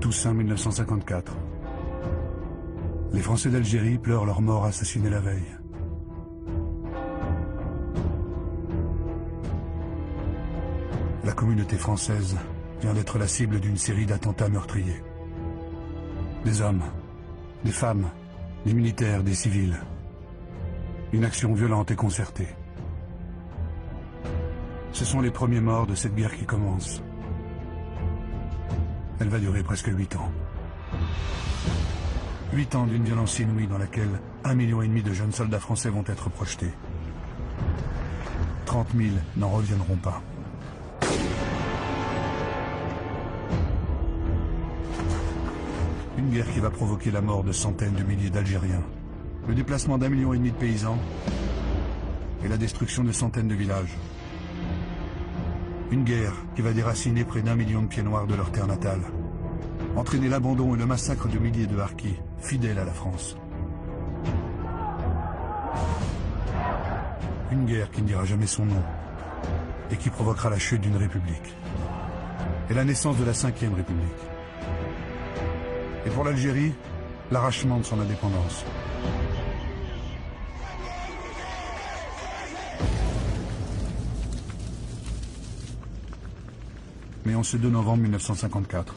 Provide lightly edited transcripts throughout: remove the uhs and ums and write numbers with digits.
Toussaint 1954. Les Français d'Algérie pleurent leur mort assassinée la veille. La communauté française vient d'être la cible d'une série d'attentats meurtriers. Des hommes, des femmes, des militaires, des civils. Une action violente et concertée. Ce sont les premiers morts de cette guerre qui commence. Elle va durer presque 8 ans. 8 ans d'une violence inouïe dans laquelle 1,5 million de jeunes soldats français vont être projetés. 30 000 n'en reviendront pas. Une guerre qui va provoquer la mort de centaines de milliers d'Algériens, le déplacement d'1,5 million de paysans et la destruction de centaines de villages. Une guerre qui va déraciner près d'1 million de pieds noirs de leur terre natale, entraîner l'abandon et le massacre de milliers de harkis, fidèles à la France. Une guerre qui ne dira jamais son nom et qui provoquera la chute d'une république et la naissance de la 5e République. Et pour l'Algérie, l'arrachement de son indépendance. Mais en ce 2 novembre 1954,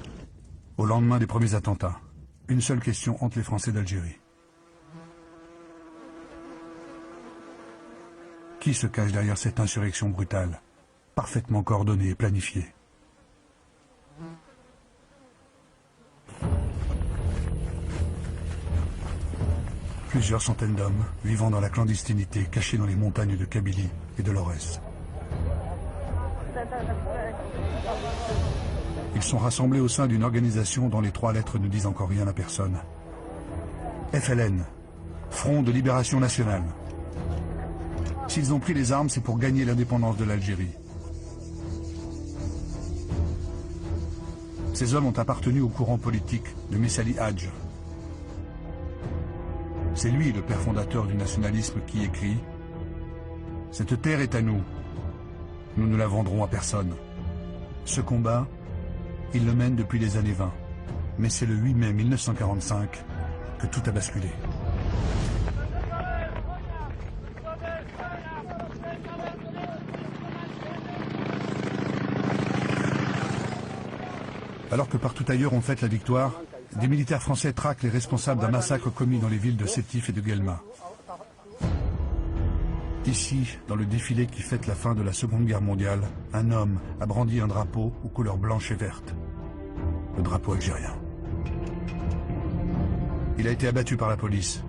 au lendemain des premiers attentats, une seule question hante les Français d'Algérie. Qui se cache derrière cette insurrection brutale, parfaitement coordonnée et planifiée? Plusieurs centaines d'hommes vivant dans la clandestinité, cachés dans les montagnes de Kabylie et de l'Aurès. Ils sont rassemblés au sein d'une organisation dont les 3 lettres ne disent encore rien à personne. FLN, Front de Libération Nationale. S'ils ont pris les armes, c'est pour gagner l'indépendance de l'Algérie. Ces hommes ont appartenu au courant politique de Messali Hadj. C'est lui le père fondateur du nationalisme qui écrit « Cette terre est à nous. Nous ne la vendrons à personne. » Ce combat, il le mène depuis les années 20. Mais c'est le 8 mai 1945 que tout a basculé. Alors que partout ailleurs on fête la victoire, des militaires français traquent les responsables d'un massacre commis dans les villes de Sétif et de Guelma. Ici, dans le défilé qui fête la fin de la Seconde Guerre mondiale, un homme a brandi un drapeau aux couleurs blanches et vertes. Le drapeau algérien. Il a été abattu par la police.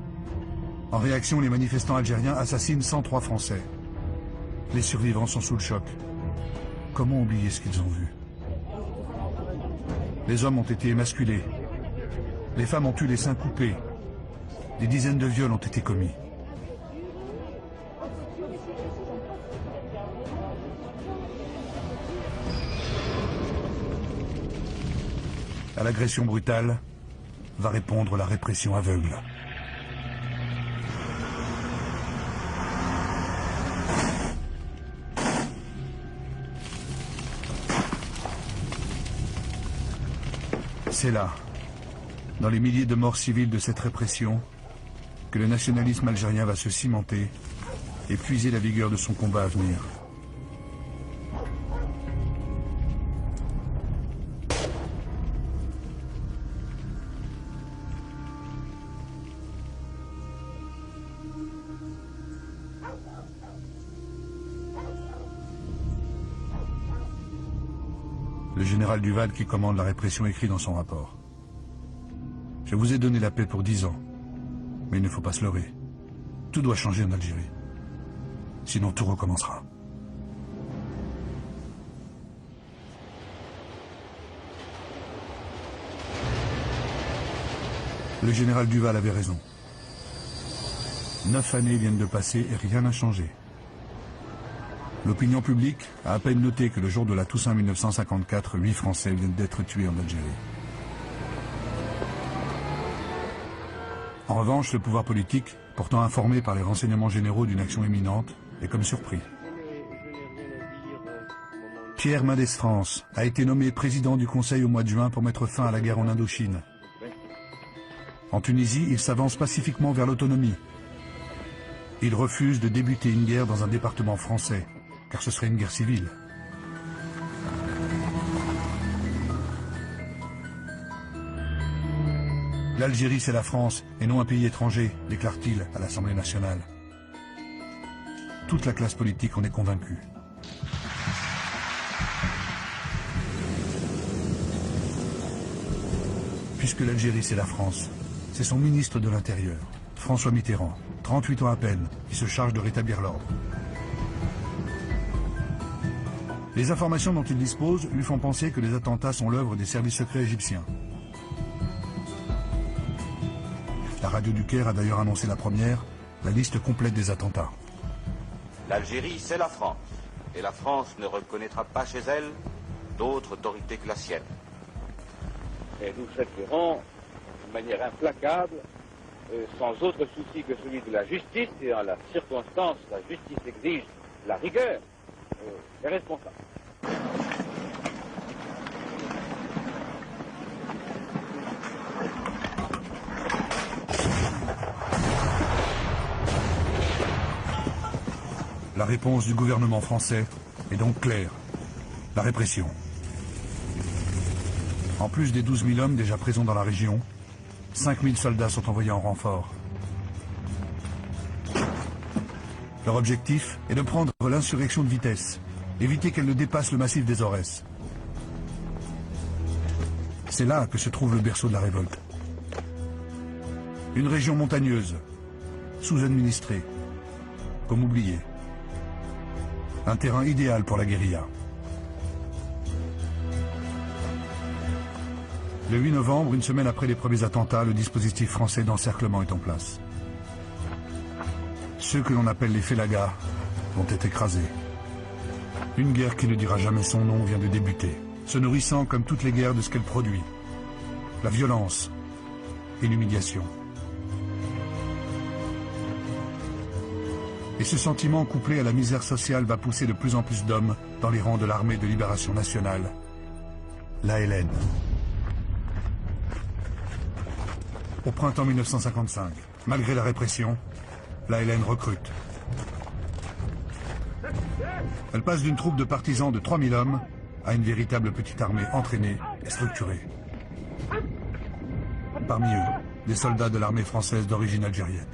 En réaction, les manifestants algériens assassinent 103 Français. Les survivants sont sous le choc. Comment oublier ce qu'ils ont vu? Les hommes ont été émasculés. Les femmes ont eu les seins coupés. Des dizaines de viols ont été commis. À l'agression brutale va répondre la répression aveugle. C'est là, dans les milliers de morts civiles de cette répression, que le nationalisme algérien va se cimenter et puiser la vigueur de son combat à venir. Le général Duval qui commande la répression écrit dans son rapport. Je vous ai donné la paix pour 10 ans, mais il ne faut pas se leurrer. Tout doit changer en Algérie. Sinon tout recommencera. Le général Duval avait raison. 9 années viennent de passer et rien n'a changé. L'opinion publique a à peine noté que le jour de la Toussaint 1954, 8 Français viennent d'être tués en Algérie. En revanche, le pouvoir politique, pourtant informé par les renseignements généraux d'une action imminente, est comme surpris. Pierre Mendès France a été nommé président du Conseil au mois de juin pour mettre fin à la guerre en Indochine. En Tunisie, il s'avance pacifiquement vers l'autonomie. Il refuse de débuter une guerre dans un département français, car ce serait une guerre civile. L'Algérie, c'est la France, et non un pays étranger, déclare-t-il à l'Assemblée nationale. Toute la classe politique en est convaincue. Puisque l'Algérie, c'est la France, c'est son ministre de l'Intérieur, François Mitterrand, 38 ans à peine, qui se charge de rétablir l'ordre. Les informations dont il dispose lui font penser que les attentats sont l'œuvre des services secrets égyptiens. La radio du Caire a d'ailleurs annoncé la première, la liste complète des attentats. L'Algérie, c'est la France. Et la France ne reconnaîtra pas chez elle d'autre autorité que la sienne. Et nous traiterons de manière implacable, sans autre souci que celui de la justice, et en la circonstance, la justice exige la rigueur, les responsables. La réponse du gouvernement français est donc claire. La répression. En plus des 12 000 hommes déjà présents dans la région, 5 000 soldats sont envoyés en renfort. Leur objectif est de prendre l'insurrection de vitesse, éviter qu'elle ne dépasse le massif des Aurès. C'est là que se trouve le berceau de la révolte. Une région montagneuse, sous-administrée, comme oubliée. Un terrain idéal pour la guérilla. Le 8 novembre, une semaine après les premiers attentats, le dispositif français d'encerclement est en place. Ceux que l'on appelle les Félagas vont être écrasés. Une guerre qui ne dira jamais son nom vient de débuter, se nourrissant comme toutes les guerres de ce qu'elle produit. La violence et l'humiliation. Et ce sentiment couplé à la misère sociale va pousser de plus en plus d'hommes dans les rangs de l'armée de libération nationale, l'ALN. Au printemps 1955, malgré la répression, l'ALN recrute. Elle passe d'une troupe de partisans de 3000 hommes à une véritable petite armée entraînée et structurée. Parmi eux, des soldats de l'armée française d'origine algérienne.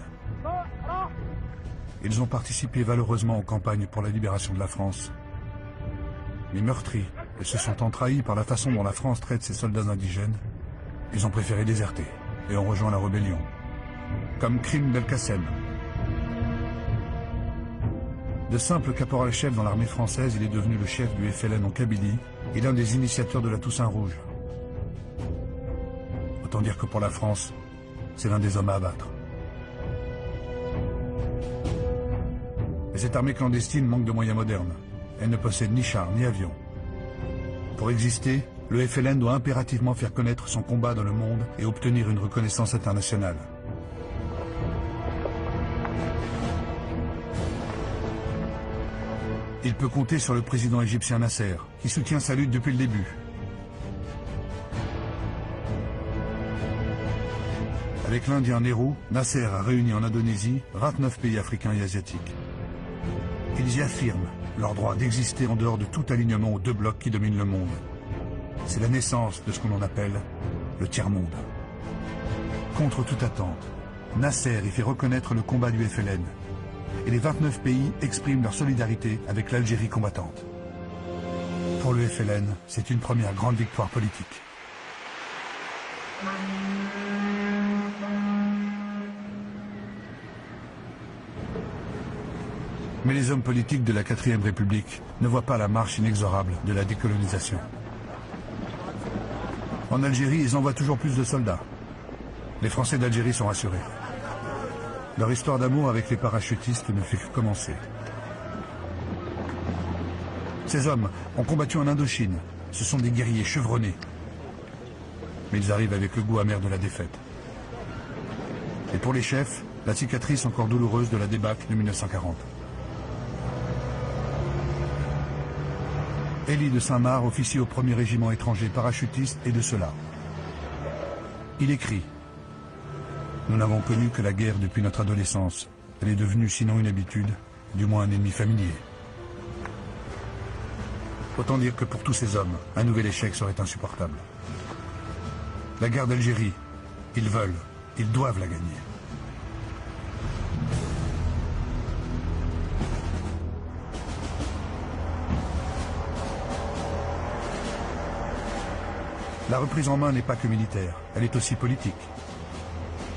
Ils ont participé valeureusement aux campagnes pour la libération de la France. Mais meurtris et se sentant trahis par la façon dont la France traite ses soldats indigènes, ils ont préféré déserter et ont rejoint la rébellion. Comme Krim Belkacem. De simple caporal-chef dans l'armée française, il est devenu le chef du FLN en Kabylie et l'un des initiateurs de la Toussaint Rouge. Autant dire que pour la France, c'est l'un des hommes à abattre. Mais cette armée clandestine manque de moyens modernes. Elle ne possède ni chars ni avions. Pour exister, le FLN doit impérativement faire connaître son combat dans le monde et obtenir une reconnaissance internationale. Il peut compter sur le président égyptien Nasser, qui soutient sa lutte depuis le début. Avec l'Indien Nehru, Nasser a réuni en Indonésie 29 pays africains et asiatiques. Ils y affirment leur droit d'exister en dehors de tout alignement aux deux blocs qui dominent le monde. C'est la naissance de ce qu'on appelle le tiers-monde. Contre toute attente, Nasser y fait reconnaître le combat du FLN. Et les 29 pays expriment leur solidarité avec l'Algérie combattante. Pour le FLN, c'est une première grande victoire politique. Mais les hommes politiques de la 4e République ne voient pas la marche inexorable de la décolonisation. En Algérie, ils envoient toujours plus de soldats. Les Français d'Algérie sont rassurés. Leur histoire d'amour avec les parachutistes ne fait que commencer. Ces hommes ont combattu en Indochine. Ce sont des guerriers chevronnés. Mais ils arrivent avec le goût amer de la défaite. Et pour les chefs, la cicatrice encore douloureuse de la débâcle de 1940. Élie de Saint-Marc, officier au 1er régiment étranger parachutiste, est de cela. Il écrit « Nous n'avons connu que la guerre depuis notre adolescence. Elle est devenue sinon une habitude, du moins un ennemi familier. » Autant dire que pour tous ces hommes, un nouvel échec serait insupportable. La guerre d'Algérie, ils veulent, ils doivent la gagner. La reprise en main n'est pas que militaire, elle est aussi politique.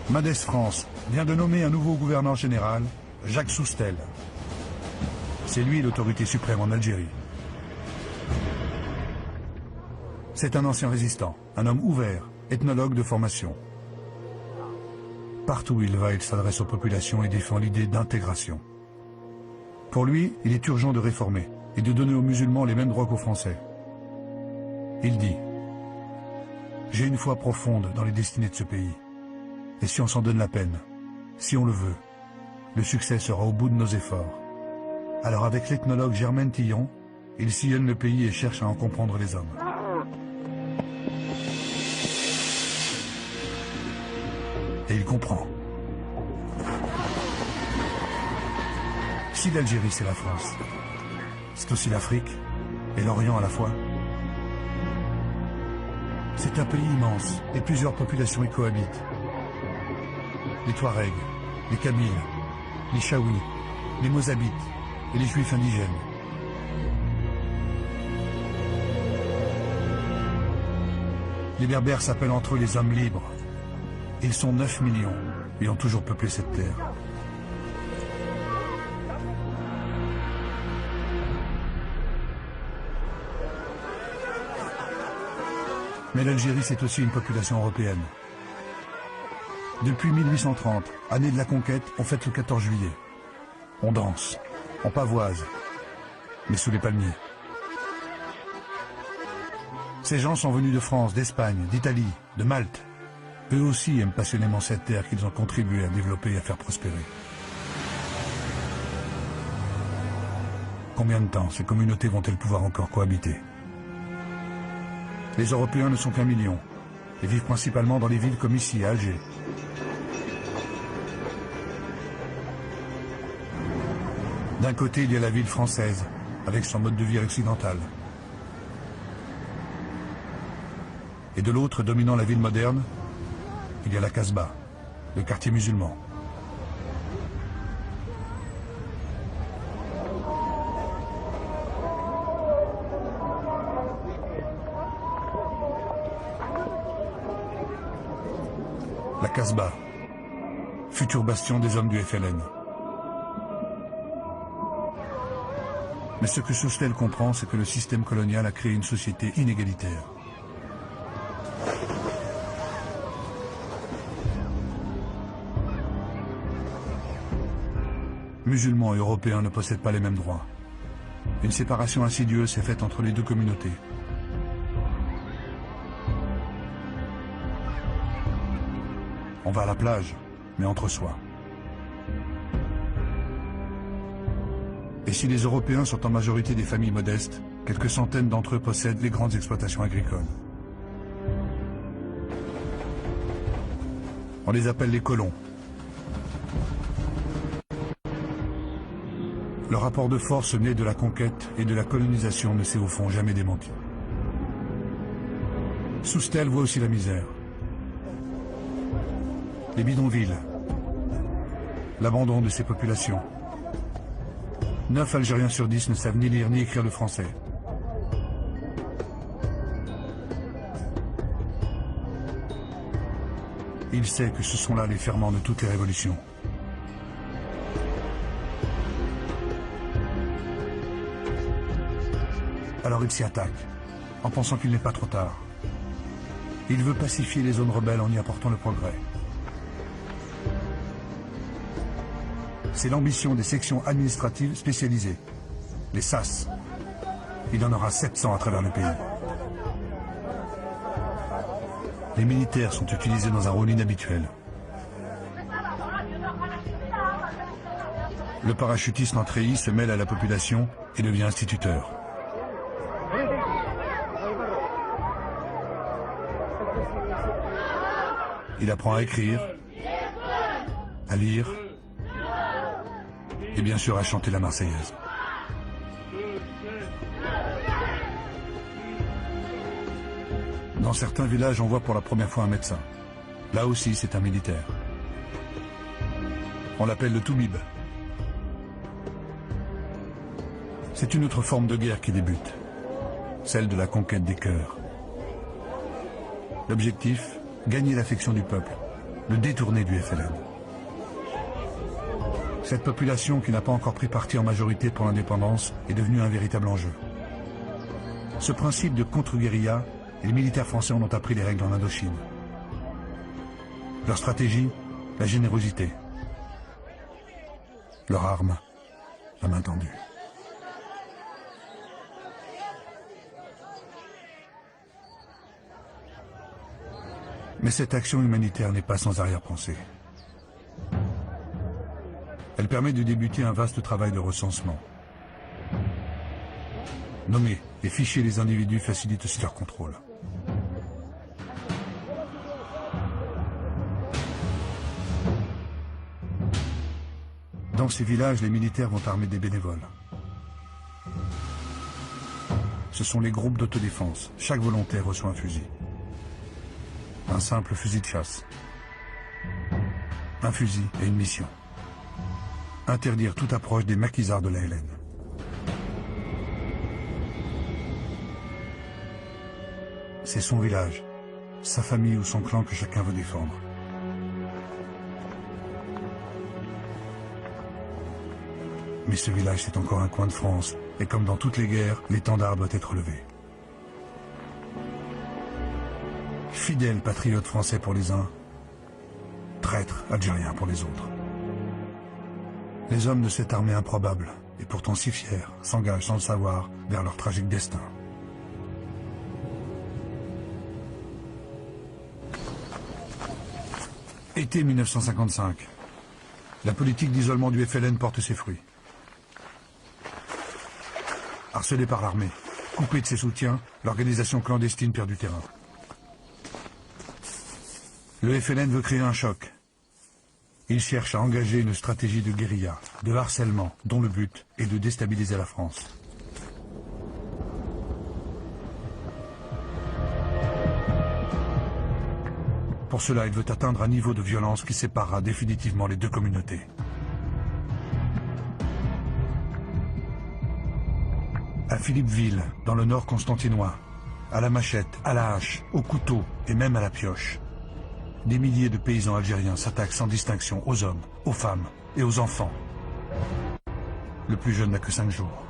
Mendes France vient de nommer un nouveau gouverneur général, Jacques Soustelle. C'est lui l'autorité suprême en Algérie. C'est un ancien résistant, un homme ouvert, ethnologue de formation. Partout où il va, il s'adresse aux populations et défend l'idée d'intégration. Pour lui, il est urgent de réformer et de donner aux musulmans les mêmes droits qu'aux Français. Il dit « J'ai une foi profonde dans les destinées de ce pays. Et si on s'en donne la peine, si on le veut, le succès sera au bout de nos efforts. Alors avec l'ethnologue Germaine Tillon, il sillonne le pays et cherche à en comprendre les hommes. » Et il comprend. Si l'Algérie c'est la France, c'est aussi l'Afrique et l'Orient à la fois. C'est un pays immense et plusieurs populations y cohabitent. Les Touaregs, les Kabyles, les Chaouis, les Mozabites et les Juifs indigènes. Les Berbères s'appellent entre eux les hommes libres. Ils sont 9 millions et ont toujours peuplé cette terre. Mais l'Algérie, c'est aussi une population européenne. Depuis 1830, année de la conquête, on fête le 14 juillet. On danse, on pavoise, mais sous les palmiers. Ces gens sont venus de France, d'Espagne, d'Italie, de Malte. Eux aussi aiment passionnément cette terre qu'ils ont contribué à développer et à faire prospérer. Combien de temps ces communautés vont-elles pouvoir encore cohabiter? Les Européens ne sont qu'un million et vivent principalement dans les villes comme ici, à Alger. D'un côté, il y a la ville française, avec son mode de vie occidental. Et de l'autre, dominant la ville moderne, il y a la Casbah, le quartier musulman. La Casbah, futur bastion des hommes du FLN. Mais ce que Soustelle comprend, c'est que le système colonial a créé une société inégalitaire. Musulmans et Européens ne possèdent pas les mêmes droits. Une séparation insidieuse s'est faite entre les deux communautés. On va à la plage, mais entre soi. Et si les Européens sont en majorité des familles modestes, quelques centaines d'entre eux possèdent les grandes exploitations agricoles. On les appelle les colons. Le rapport de force né de la conquête et de la colonisation ne s'est au fond jamais démenti. Soustelle voit aussi la misère. Les bidonvilles, l'abandon de ces populations. 9 Algériens sur 10 ne savent ni lire ni écrire le français. Il sait que ce sont là les ferments de toutes les révolutions. Alors il s'y attaque, en pensant qu'il n'est pas trop tard. Il veut pacifier les zones rebelles en y apportant le progrès. C'est l'ambition des sections administratives spécialisées, les SAS. Il en aura 700 à travers le pays. Les militaires sont utilisés dans un rôle inhabituel. Le parachutiste en treillis se mêle à la population et devient instituteur. Il apprend à écrire, à lire et bien sûr à chanter la Marseillaise. Dans certains villages, on voit pour la première fois un médecin. Là aussi, c'est un militaire. On l'appelle le Toubib. C'est une autre forme de guerre qui débute, celle de la conquête des cœurs. L'objectif, gagner l'affection du peuple, le détourner du FLN. Cette population qui n'a pas encore pris parti en majorité pour l'indépendance est devenue un véritable enjeu. Ce principe de contre-guérilla, les militaires français en ont appris les règles en Indochine. Leur stratégie, la générosité. Leur arme, la main tendue. Mais cette action humanitaire n'est pas sans arrière-pensée. Elle permet de débuter un vaste travail de recensement. Nommer et ficher les individus facilite aussi leur contrôle. Dans ces villages, les militaires vont armer des bénévoles. Ce sont les groupes d'autodéfense. Chaque volontaire reçoit un fusil. Un simple fusil de chasse. Un fusil et une mission. Interdire toute approche des maquisards de la LN. C'est son village, sa famille ou son clan que chacun veut défendre. Mais ce village, c'est encore un coin de France, et comme dans toutes les guerres, l'étendard doit être levé. Fidèles patriotes français pour les uns, traîtres algériens pour les autres. Les hommes de cette armée improbable, et pourtant si fiers, s'engagent sans le savoir vers leur tragique destin. Été 1955. La politique d'isolement du FLN porte ses fruits. Harcelé par l'armée, coupé de ses soutiens, l'organisation clandestine perd du terrain. Le FLN veut créer un choc. Il cherche à engager une stratégie de guérilla, de harcèlement, dont le but est de déstabiliser la France. Pour cela, il veut atteindre un niveau de violence qui séparera définitivement les deux communautés. À Philippeville, dans le nord constantinois, à la machette, à la hache, au couteau et même à la pioche, des milliers de paysans algériens s'attaquent sans distinction aux hommes, aux femmes et aux enfants. Le plus jeune n'a que 5 jours.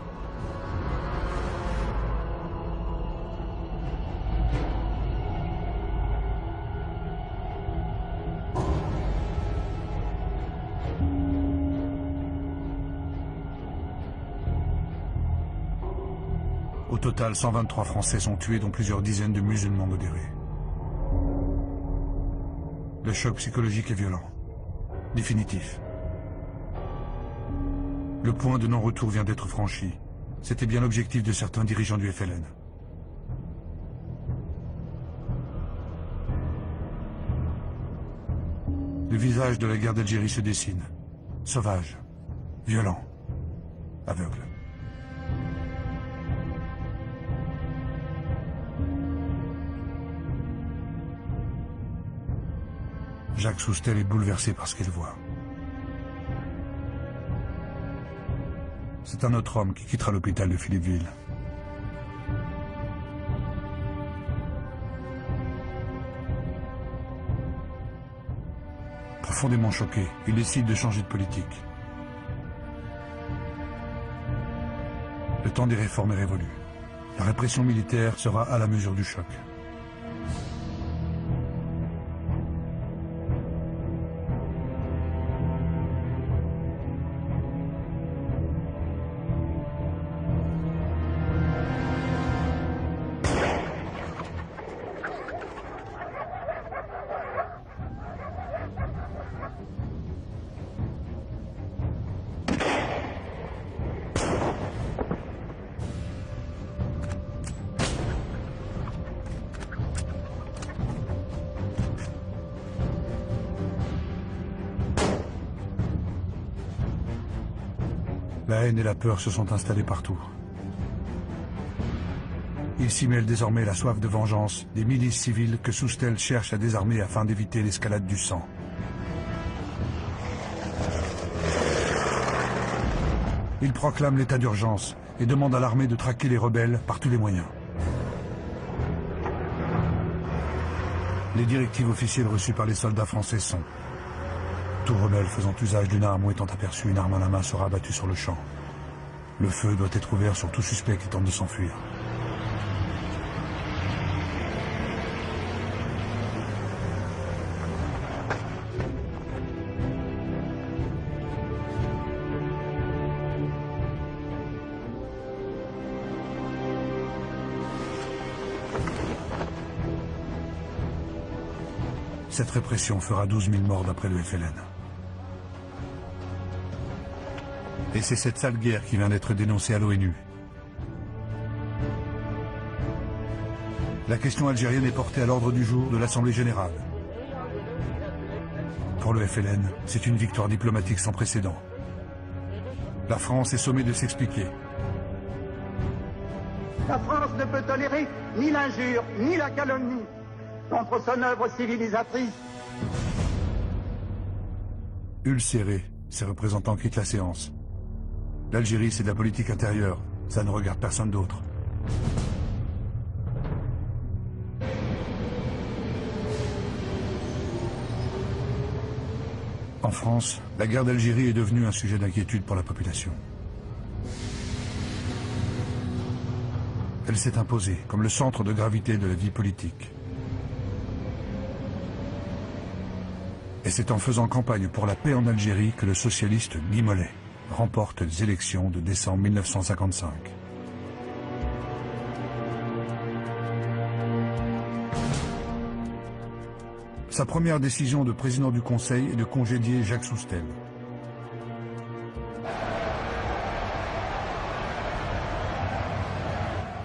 Au total, 123 Français sont tués, dont plusieurs dizaines de musulmans modérés. Le choc psychologique est violent, définitif. Le point de non-retour vient d'être franchi. C'était bien l'objectif de certains dirigeants du FLN. Le visage de la guerre d'Algérie se dessine. Sauvage, violent, aveugle. Jacques Soustel est bouleversé par ce qu'il voit. C'est un autre homme qui quittera l'hôpital de Philippeville. Profondément choqué, il décide de changer de politique. Le temps des réformes est révolu. La répression militaire sera à la mesure du choc. La haine et la peur se sont installées partout. Il s'y mêle désormais la soif de vengeance des milices civiles que Soustelle cherche à désarmer afin d'éviter l'escalade du sang. Il proclame l'état d'urgence et demande à l'armée de traquer les rebelles par tous les moyens. Les directives officielles reçues par les soldats français sont: tout rebelle faisant usage d'une arme ou étant aperçu une arme à la main sera abattu sur le champ. Le feu doit être ouvert sur tout suspect qui tente de s'enfuir. Cette répression fera 12 000 morts d'après le FLN. Et c'est cette sale guerre qui vient d'être dénoncée à l'ONU. La question algérienne est portée à l'ordre du jour de l'Assemblée générale. Pour le FLN, c'est une victoire diplomatique sans précédent. La France est sommée de s'expliquer. La France ne peut tolérer ni l'injure, ni la calomnie contre son œuvre civilisatrice. Ulcérés, ses représentants quittent la séance. L'Algérie, c'est de la politique intérieure. Ça ne regarde personne d'autre. En France, la guerre d'Algérie est devenue un sujet d'inquiétude pour la population. Elle s'est imposée comme le centre de gravité de la vie politique. Et c'est en faisant campagne pour la paix en Algérie que le socialiste Guy Mollet remporte les élections de décembre 1955. Sa première décision de président du Conseil est de congédier Jacques Soustelle.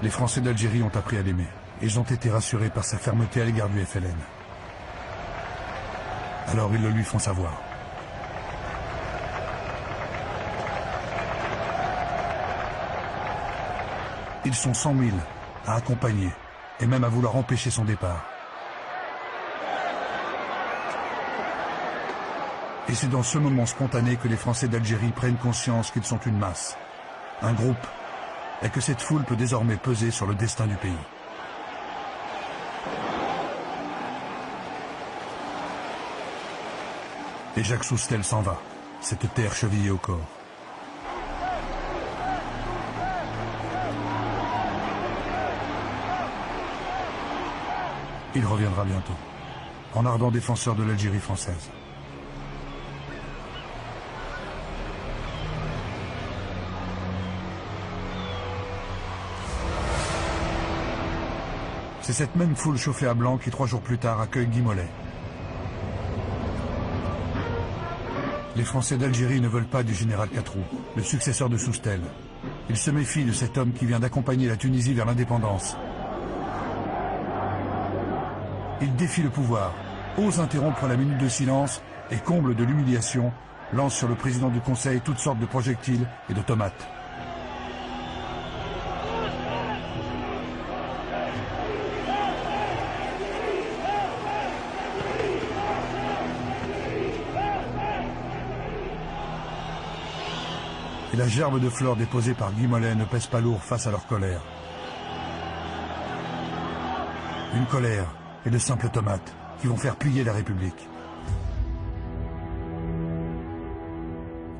Les Français d'Algérie ont appris à l'aimer. Ils ont été rassurés par sa fermeté à l'égard du FLN. Alors ils le lui font savoir. Ils sont 100 000 à accompagner et même à vouloir empêcher son départ. Et c'est dans ce moment spontané que les Français d'Algérie prennent conscience qu'ils sont une masse, un groupe, et que cette foule peut désormais peser sur le destin du pays. Et Jacques Soustelle s'en va, cette terre chevillée au corps. Il reviendra bientôt, en ardent défenseur de l'Algérie française. C'est cette même foule chauffée à blanc qui, 3 jours plus tard, accueille Guy Mollet. Les Français d'Algérie ne veulent pas du général Catroux, le successeur de Soustelle. Ils se méfient de cet homme qui vient d'accompagner la Tunisie vers l'indépendance. Il défie le pouvoir, ose interrompre la minute de silence et, comble de l'humiliation, lance sur le président du Conseil toutes sortes de projectiles et de tomates. Et la gerbe de fleurs déposée par Guy Mollet ne pèse pas lourd face à leur colère. Une colère et de simples tomates qui vont faire plier la République.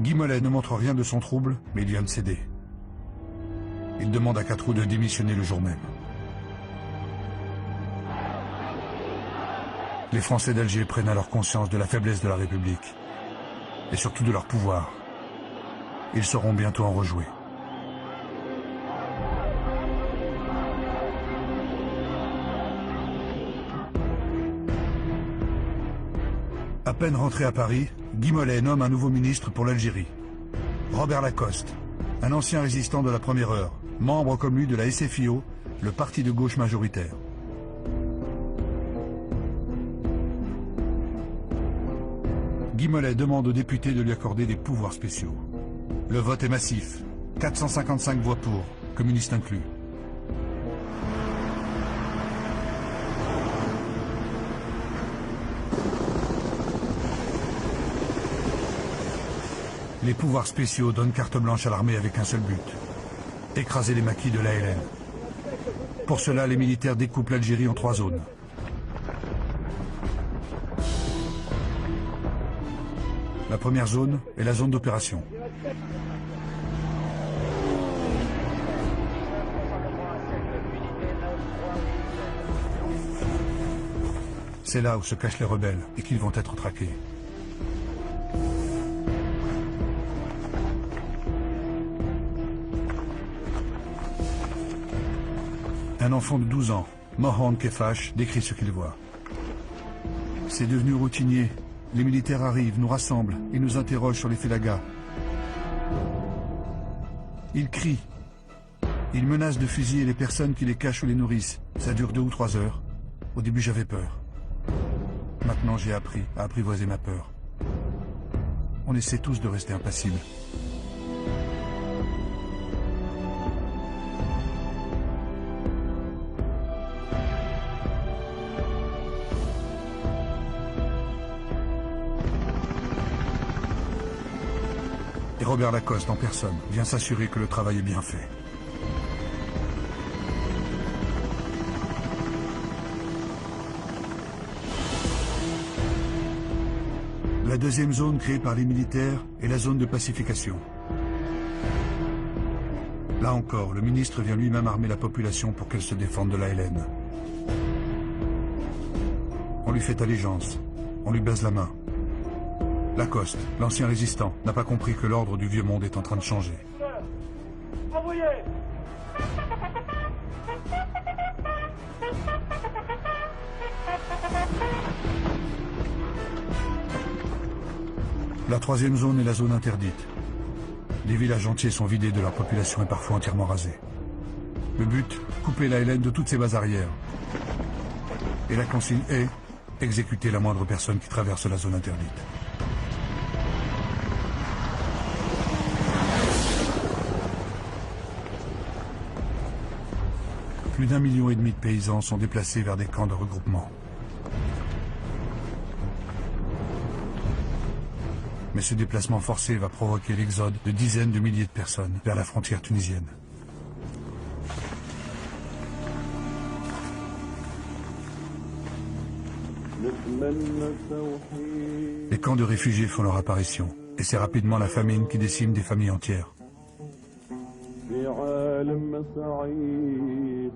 Guy Mollet ne montre rien de son trouble, mais il vient de céder. Il demande à Catroux de démissionner le jour même. Les Français d'Alger prennent alors conscience de la faiblesse de la République et surtout de leur pouvoir. Ils seront bientôt en rejouer. À peine rentré à Paris, Guy Mollet nomme un nouveau ministre pour l'Algérie. Robert Lacoste, un ancien résistant de la première heure, membre comme lui de la SFIO, le parti de gauche majoritaire. Guy Mollet demande aux députés de lui accorder des pouvoirs spéciaux. Le vote est massif. 455 voix pour, communistes inclus. Les pouvoirs spéciaux donnent carte blanche à l'armée avec un seul but: écraser les maquis de l'ALN. Pour cela, les militaires découpent l'Algérie en 3 zones. La première zone est la zone d'opération. C'est là où se cachent les rebelles et qu'ils vont être traqués. Un enfant de 12 ans, Mohand Kefash, décrit ce qu'il voit. C'est devenu routinier. Les militaires arrivent, nous rassemblent et nous interrogent sur les félagas. Ils crient. Ils menacent de fusiller les personnes qui les cachent ou les nourrissent. Ça dure 2 ou 3 heures. Au début, j'avais peur. Maintenant, j'ai appris à apprivoiser ma peur. On essaie tous de rester impassibles. Et Robert Lacoste, en personne, vient s'assurer que le travail est bien fait. La deuxième zone créée par les militaires est la zone de pacification. Là encore, le ministre vient lui-même armer la population pour qu'elle se défende de l'ALN. On lui fait allégeance, on lui baise la main. Lacoste, l'ancien résistant, n'a pas compris que l'ordre du vieux monde est en train de changer. La troisième zone est la zone interdite. Les villages entiers sont vidés de leur population et parfois entièrement rasés. Le but, couper l'ALN de toutes ses bases arrières. Et la consigne est exécuter la moindre personne qui traverse la zone interdite. Plus d'1,5 million de paysans sont déplacés vers des camps de regroupement. Mais ce déplacement forcé va provoquer l'exode de dizaines de milliers de personnes vers la frontière tunisienne. Les camps de réfugiés font leur apparition, et c'est rapidement la famine qui décime des familles entières.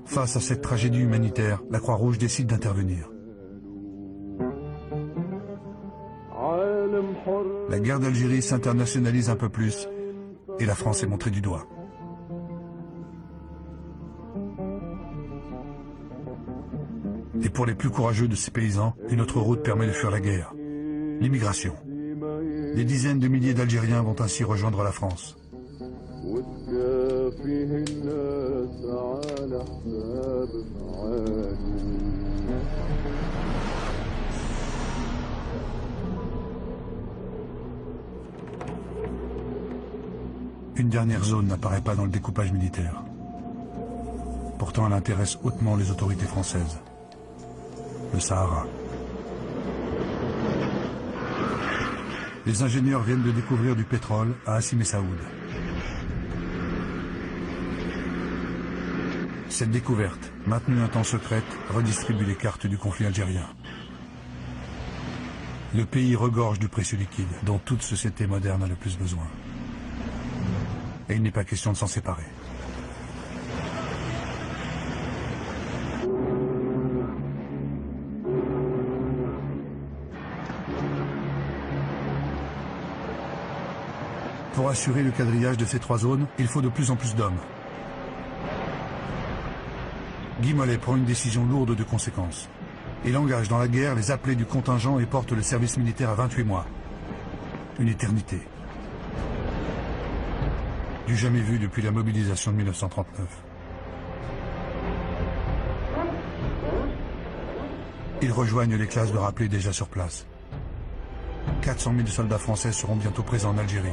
Face à cette tragédie humanitaire, la Croix-Rouge décide d'intervenir. La guerre d'Algérie s'internationalise un peu plus, et la France est montrée du doigt. Et pour les plus courageux de ces paysans, une autre route permet de fuir la guerre: l'immigration. Des dizaines de milliers d'Algériens vont ainsi rejoindre la France. Une dernière zone n'apparaît pas dans le découpage militaire. Pourtant, elle intéresse hautement les autorités françaises: le Sahara. Les ingénieurs viennent de découvrir du pétrole à Hassim et Saoud. Cette découverte, maintenue un temps secrète, redistribue les cartes du conflit algérien. Le pays regorge du précieux liquide dont toute société moderne a le plus besoin. Et il n'est pas question de s'en séparer. Pour assurer le quadrillage de ces 3 zones, il faut de plus en plus d'hommes. Guy Mollet prend une décision lourde de conséquences. Il engage dans la guerre les appelés du contingent et porte le service militaire à 28 mois. Une éternité. Du jamais vu depuis la mobilisation de 1939. Ils rejoignent les classes de rappelés déjà sur place. 400 000 soldats français seront bientôt présents en Algérie.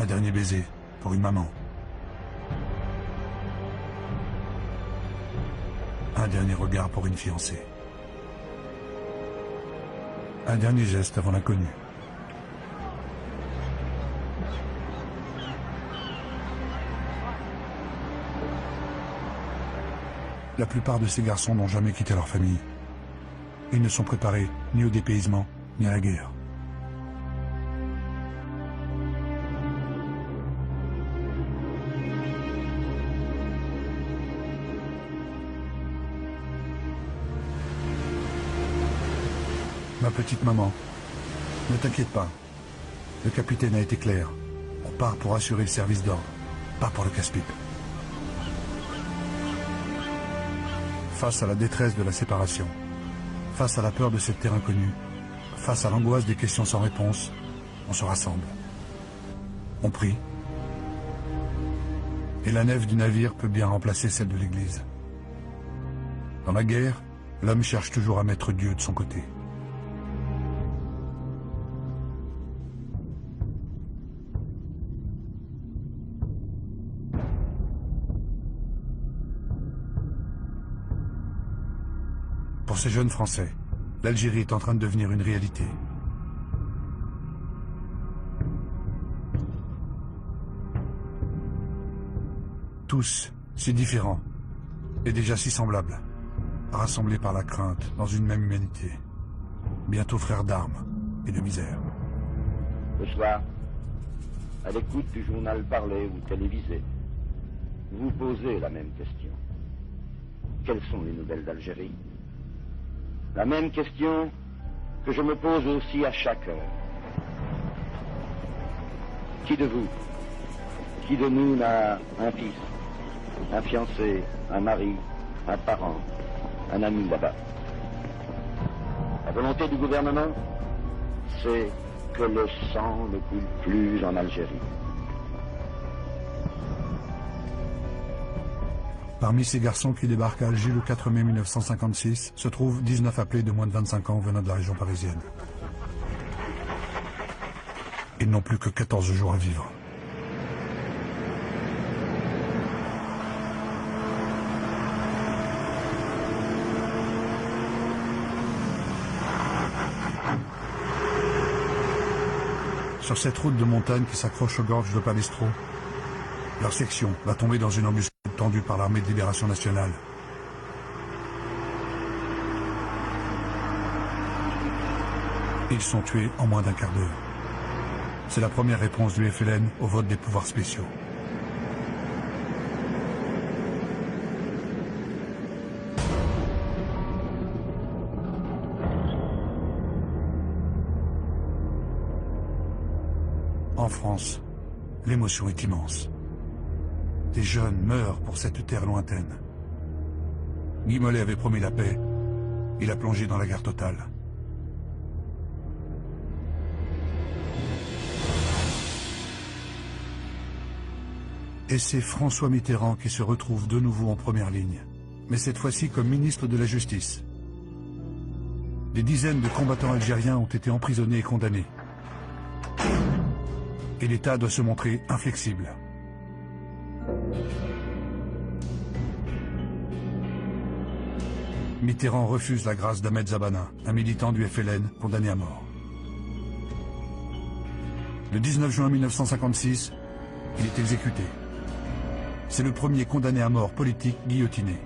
Un dernier baiser pour une maman. Un dernier regard pour une fiancée. Un dernier geste avant l'inconnu. La plupart de ces garçons n'ont jamais quitté leur famille. Ils ne sont préparés ni au dépaysement, ni à la guerre. Ma petite maman, ne t'inquiète pas. Le capitaine a été clair. On part pour assurer le service d'ordre, pas pour le casse-pipe. Face à la détresse de la séparation, face à la peur de cette terre inconnue, face à l'angoisse des questions sans réponse, on se rassemble. On prie. Et la nef du navire peut bien remplacer celle de l'église. Dans la guerre, l'homme cherche toujours à mettre Dieu de son côté. Pour ces jeunes Français, l'Algérie est en train de devenir une réalité. Tous, si différents, et déjà si semblables, rassemblés par la crainte dans une même humanité. Bientôt frères d'armes et de misère. Le soir, à l'écoute du journal parlé ou télévisé, vous posez la même question. Quelles sont les nouvelles d'Algérie? La même question que je me pose aussi à chaque heure. Qui de vous, qui de nous n'a un fils, un fiancé, un mari, un parent, un ami là-bas? La volonté du gouvernement, c'est que le sang ne coule plus en Algérie. Parmi ces garçons qui débarquent à Alger le 4 mai 1956, se trouvent 19 appelés de moins de 25 ans venant de la région parisienne. Ils n'ont plus que 14 jours à vivre. Sur cette route de montagne qui s'accroche aux gorges de Palestro, leur section va tomber dans une embuscade tendue par l'armée de libération nationale. Ils sont tués en moins d'un quart d'heure. C'est la première réponse du FLN au vote des pouvoirs spéciaux. En France, l'émotion est immense. Des jeunes meurent pour cette terre lointaine. Guy Mollet avait promis la paix. Il a plongé dans la guerre totale. Et c'est François Mitterrand qui se retrouve de nouveau en première ligne, mais cette fois-ci comme ministre de la Justice. Des dizaines de combattants algériens ont été emprisonnés et condamnés. Et l'État doit se montrer inflexible. Mitterrand refuse la grâce d'Ahmed Zabana, un militant du FLN condamné à mort. Le 19 juin 1956, il est exécuté. C'est le premier condamné à mort politique guillotiné.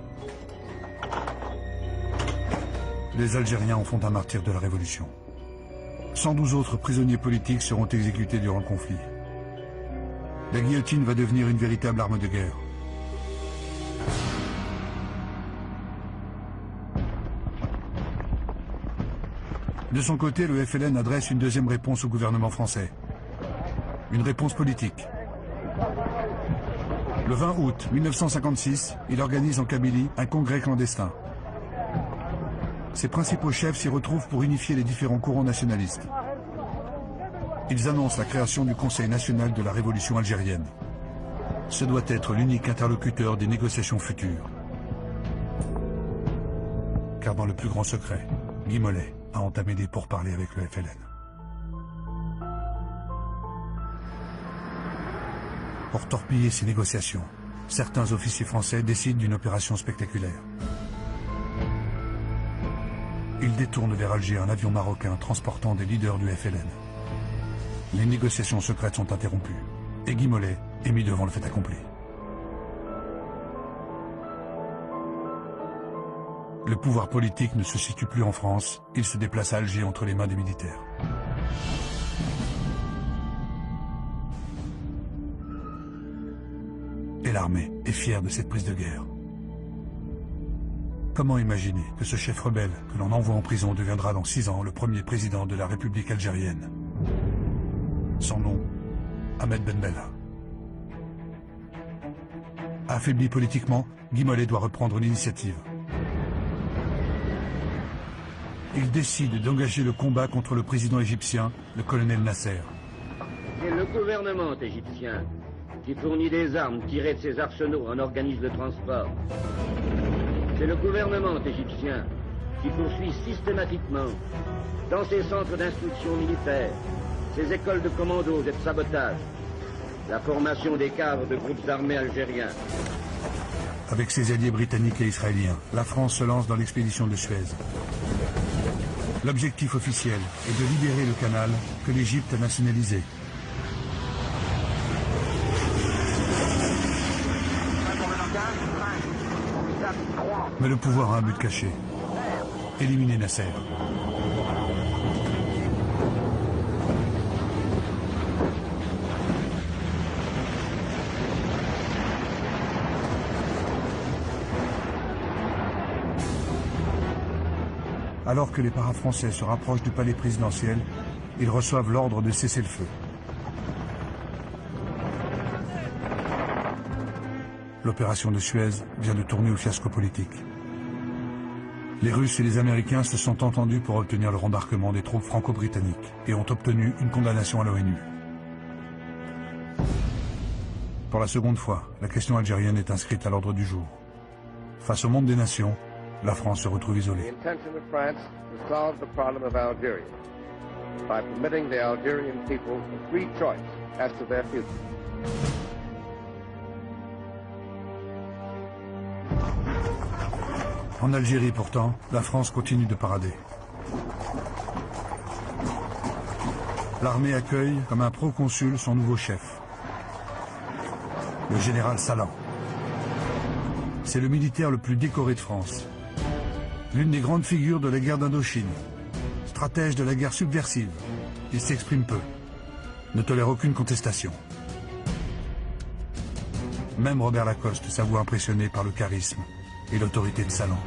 Les Algériens en font un martyr de la Révolution. 112 autres prisonniers politiques seront exécutés durant le conflit. La guillotine va devenir une véritable arme de guerre. De son côté, le FLN adresse une deuxième réponse au gouvernement français. Une réponse politique. Le 20 août 1956, il organise en Kabylie un congrès clandestin. Ses principaux chefs s'y retrouvent pour unifier les différents courants nationalistes. Ils annoncent la création du Conseil national de la révolution algérienne. Ce doit être l'unique interlocuteur des négociations futures. Car dans le plus grand secret, Guy Mollet a entamé des pourparlers avec le FLN. Pour torpiller ces négociations, certains officiers français décident d'une opération spectaculaire. Ils détournent vers Alger un avion marocain transportant des leaders du FLN. Les négociations secrètes sont interrompues et Guy Mollet est mis devant le fait accompli. Le pouvoir politique ne se situe plus en France, il se déplace à Alger entre les mains des militaires. Et l'armée est fière de cette prise de guerre. Comment imaginer que ce chef rebelle que l'on envoie en prison deviendra dans 6 ans le premier président de la République algérienne? Son nom, Ahmed Ben Bella. Affaibli politiquement, Guy Mollet doit reprendre l'initiative. Il décide d'engager le combat contre le président égyptien, le colonel Nasser. C'est le gouvernement égyptien qui fournit des armes tirées de ses arsenaux en organise le transport. C'est le gouvernement égyptien qui poursuit systématiquement, dans ses centres d'instruction militaire, ses écoles de commandos et de sabotage, la formation des cadres de groupes armés algériens. Avec ses alliés britanniques et israéliens, la France se lance dans l'expédition de Suez. L'objectif officiel est de libérer le canal que l'Égypte a nationalisé. Mais le pouvoir a un but caché. Éliminer Nasser. Alors que les para-français se rapprochent du palais présidentiel, ils reçoivent l'ordre de cesser le feu. L'opération de Suez vient de tourner au fiasco politique. Les Russes et les Américains se sont entendus pour obtenir le rembarquement des troupes franco-britanniques et ont obtenu une condamnation à l'ONU. Pour la seconde fois, la question algérienne est inscrite à l'ordre du jour. Face au monde des nations, la France se retrouve isolée. En Algérie pourtant, la France continue de parader. L'armée accueille comme un proconsul son nouveau chef, le général Salan. C'est le militaire le plus décoré de France. L'une des grandes figures de la guerre d'Indochine, stratège de la guerre subversive. Il s'exprime peu, ne tolère aucune contestation. Même Robert Lacoste s'avoue impressionné par le charisme et l'autorité de Salan.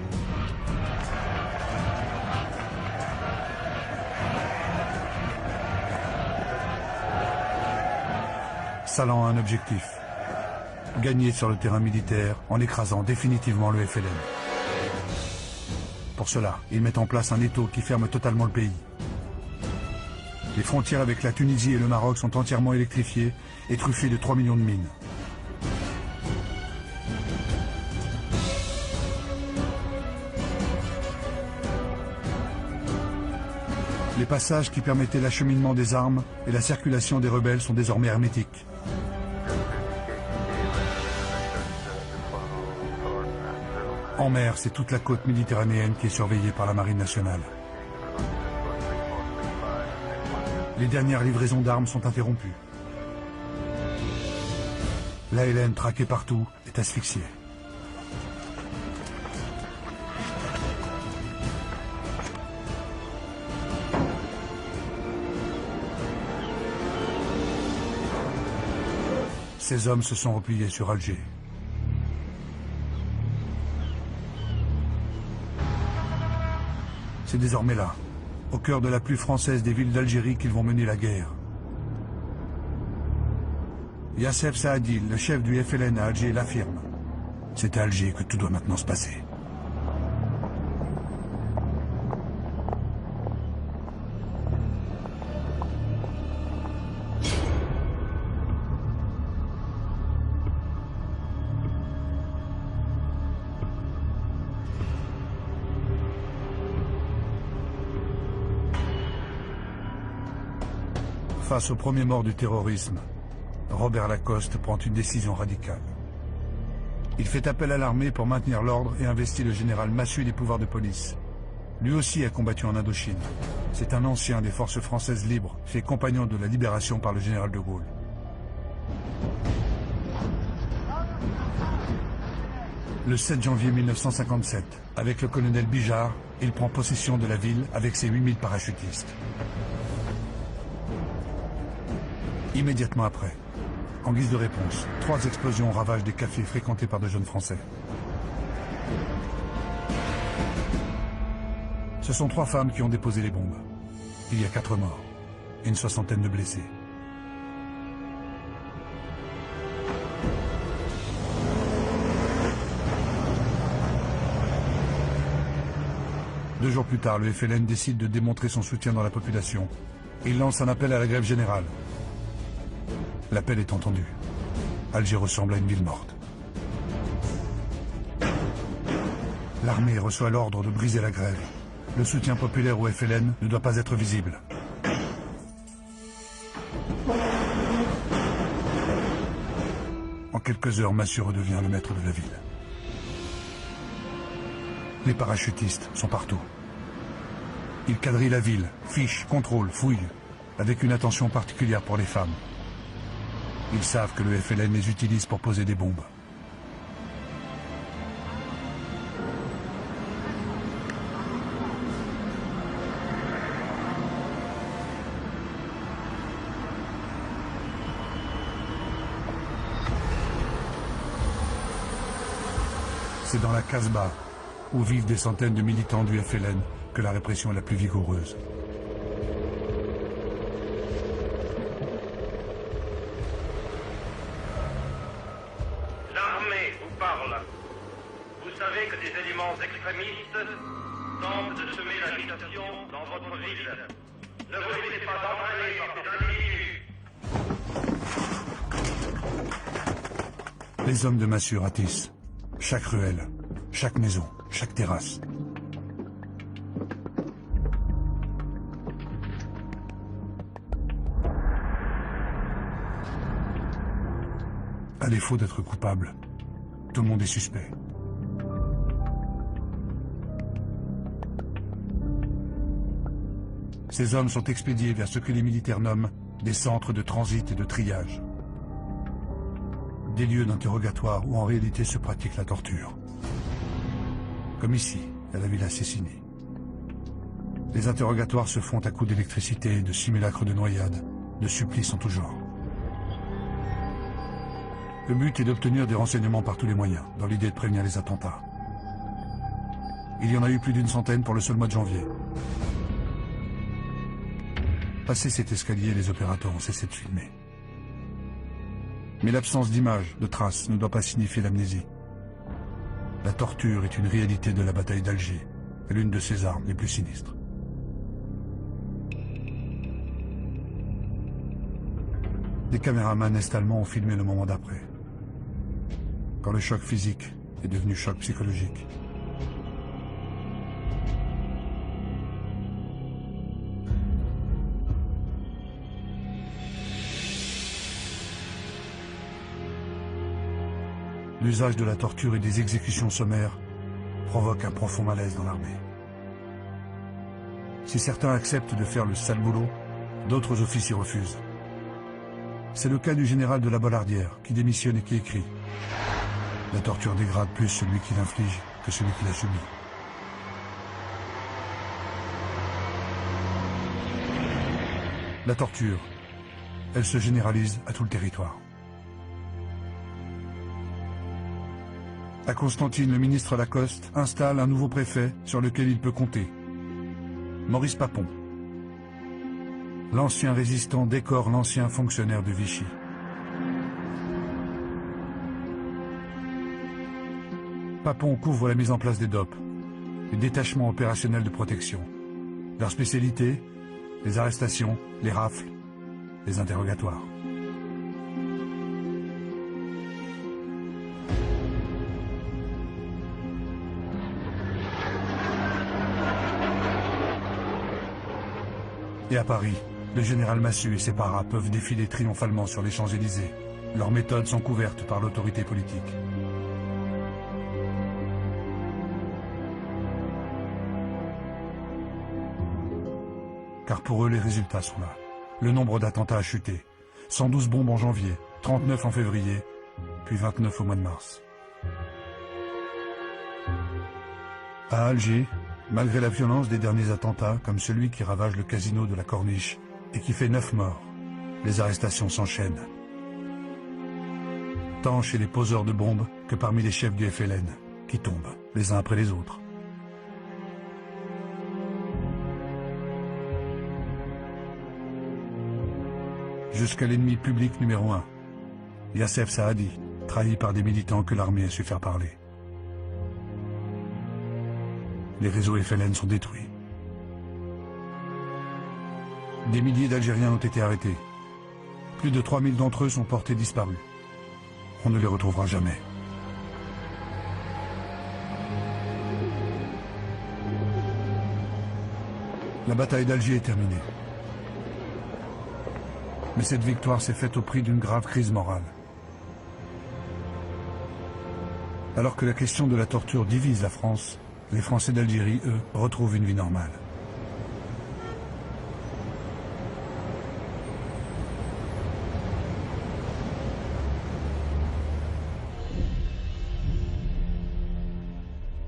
Salan a un objectif, gagner sur le terrain militaire en écrasant définitivement le FLN. Pour cela, il met en place un étau qui ferme totalement le pays. Les frontières avec la Tunisie et le Maroc sont entièrement électrifiées et truffées de 3 millions de mines. Les passages qui permettaient l'acheminement des armes et la circulation des rebelles sont désormais hermétiques. En mer, c'est toute la côte méditerranéenne qui est surveillée par la Marine nationale. Les dernières livraisons d'armes sont interrompues. L'ALN, traqué partout, est asphyxié. Ces hommes se sont repliés sur Alger. C'est désormais là, au cœur de la plus française des villes d'Algérie, qu'ils vont mener la guerre. Yassef Saadil, le chef du FLN à Alger, l'affirme. C'est à Alger que tout doit maintenant se passer. Face aux premiers morts du terrorisme, Robert Lacoste prend une décision radicale. Il fait appel à l'armée pour maintenir l'ordre et investit le général Massu des pouvoirs de police. Lui aussi a combattu en Indochine. C'est un ancien des forces françaises libres, fait compagnon de la libération par le général de Gaulle. Le 7 janvier 1957, avec le colonel Bijard, il prend possession de la ville avec ses 8000 parachutistes. Immédiatement après, en guise de réponse, 3 explosions ravagent des cafés fréquentés par de jeunes Français. Ce sont 3 femmes qui ont déposé les bombes. Il y a 4 morts et une 60aine de blessés. Deux jours plus tard, le FLN décide de démontrer son soutien dans la population. Il lance un appel à la grève générale. L'appel est entendu. Alger ressemble à une ville morte. L'armée reçoit l'ordre de briser la grève. Le soutien populaire au FLN ne doit pas être visible. En quelques heures, Massu redevient le maître de la ville. Les parachutistes sont partout. Ils quadrillent la ville, fichent, contrôlent, fouillent, avec une attention particulière pour les femmes. Ils savent que le FLN les utilise pour poser des bombes. C'est dans la Casbah, où vivent des centaines de militants du FLN, que la répression est la plus vigoureuse. L'armée vous parle. Vous savez que des éléments extrémistes tentent de semer l'agitation dans votre ville. Ne vous laissez pas entraîner par ces individus. Les hommes de Massu ratissent. Chaque ruelle, chaque maison, chaque terrasse. À défaut d'être coupable, tout le monde est suspect. Ces hommes sont expédiés vers ce que les militaires nomment des centres de transit et de triage. Des lieux d'interrogatoire où en réalité se pratique la torture. Comme ici, à la Villa Cecchini. Les interrogatoires se font à coups d'électricité, de simulacres de noyade, de supplices en tout genre. Le but est d'obtenir des renseignements par tous les moyens, dans l'idée de prévenir les attentats. Il y en a eu plus d'une centaine pour le seul mois de janvier. Passé cet escalier, les opérateurs ont cessé de filmer. Mais l'absence d'images, de traces, ne doit pas signifier l'amnésie. La torture est une réalité de la bataille d'Alger, et l'une de ses armes les plus sinistres. Des caméramans est-allemands ont filmé le moment d'après, quand le choc physique est devenu choc psychologique. L'usage de la torture et des exécutions sommaires provoque un profond malaise dans l'armée. Si certains acceptent de faire le sale boulot, d'autres officiers refusent. C'est le cas du général de la Bollardière, qui démissionne et qui écrit « La torture dégrade plus celui qui l'inflige que celui qui la subit. » La torture, elle se généralise à tout le territoire. À Constantine, le ministre Lacoste installe un nouveau préfet sur lequel il peut compter. Maurice Papon. L'ancien résistant décore l'ancien fonctionnaire de Vichy. Papon couvre la mise en place des DOP, les détachements opérationnels de protection. Leur spécialité, les arrestations, les rafles, les interrogatoires. Et à Paris, le général Massu et ses paras peuvent défiler triomphalement sur les Champs-Élysées. Leurs méthodes sont couvertes par l'autorité politique. Car pour eux, les résultats sont là. Le nombre d'attentats a chuté. 112 bombes en janvier, 39 en février, puis 29 au mois de mars. À Alger, malgré la violence des derniers attentats, comme celui qui ravage le casino de la Corniche et qui fait 9 morts, les arrestations s'enchaînent. Tant chez les poseurs de bombes que parmi les chefs du FLN, qui tombent les uns après les autres. Jusqu'à l'ennemi public numéro 1, Yassef Saadi, trahi par des militants que l'armée a su faire parler. Les réseaux FLN sont détruits. Des milliers d'Algériens ont été arrêtés. Plus de 3000 d'entre eux sont portés disparus. On ne les retrouvera jamais. La bataille d'Alger est terminée. Mais cette victoire s'est faite au prix d'une grave crise morale. Alors que la question de la torture divise la France, les Français d'Algérie, eux, retrouvent une vie normale.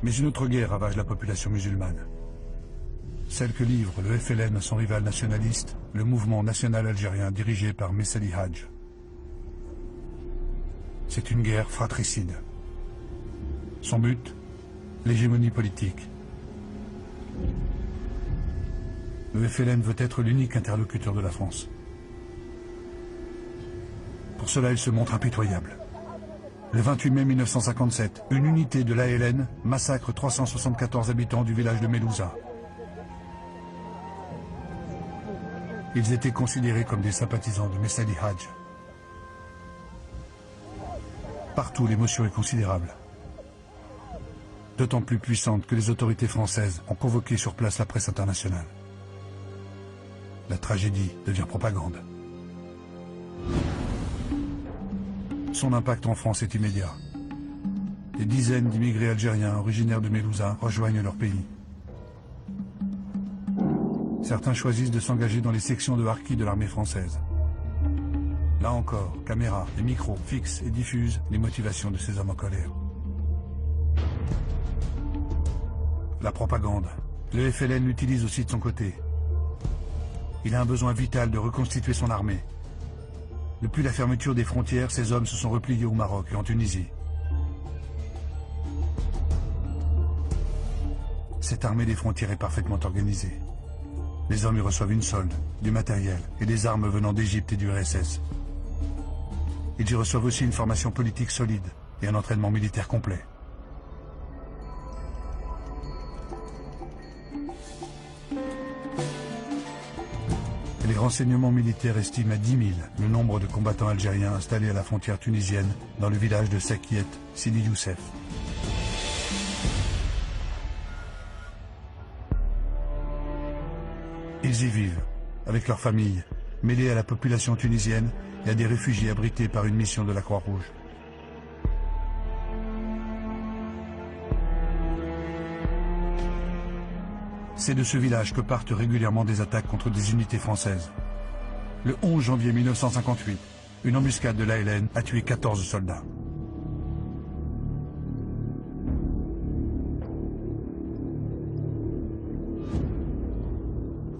Mais une autre guerre ravage la population musulmane. Celle que livre le FLN à son rival nationaliste, le mouvement national algérien dirigé par Messali Hadj. C'est une guerre fratricide. Son but, l'hégémonie politique. Le FLN veut être l'unique interlocuteur de la France. Pour cela, il se montre impitoyable. Le 28 mai 1957, une unité de l'ALN massacre 374 habitants du village de Melouza. Ils étaient considérés comme des sympathisants de Messali Hadj. Partout, l'émotion est considérable. D'autant plus puissante que les autorités françaises ont convoqué sur place la presse internationale. La tragédie devient propagande. Son impact en France est immédiat. Des dizaines d'immigrés algériens originaires de Melouza rejoignent leur pays. Certains choisissent de s'engager dans les sections de harki de l'armée française. Là encore, caméras et micros fixent et diffusent les motivations de ces hommes en colère. La propagande, le FLN l'utilise aussi de son côté. Il a un besoin vital de reconstituer son armée. Depuis la fermeture des frontières, ces hommes se sont repliés au Maroc et en Tunisie. Cette armée des frontières est parfaitement organisée. Les hommes y reçoivent une solde, du matériel et des armes venant d'Égypte et du RSS. Ils y reçoivent aussi une formation politique solide et un entraînement militaire complet. Les renseignements militaires estiment à 10 000 le nombre de combattants algériens installés à la frontière tunisienne dans le village de Sakiet, Sidi Youssef. Ils y vivent, avec leurs familles, mêlés à la population tunisienne et à des réfugiés abrités par une mission de la Croix-Rouge. C'est de ce village que partent régulièrement des attaques contre des unités françaises. Le 11 janvier 1958, une embuscade de l'ALN a tué 14 soldats.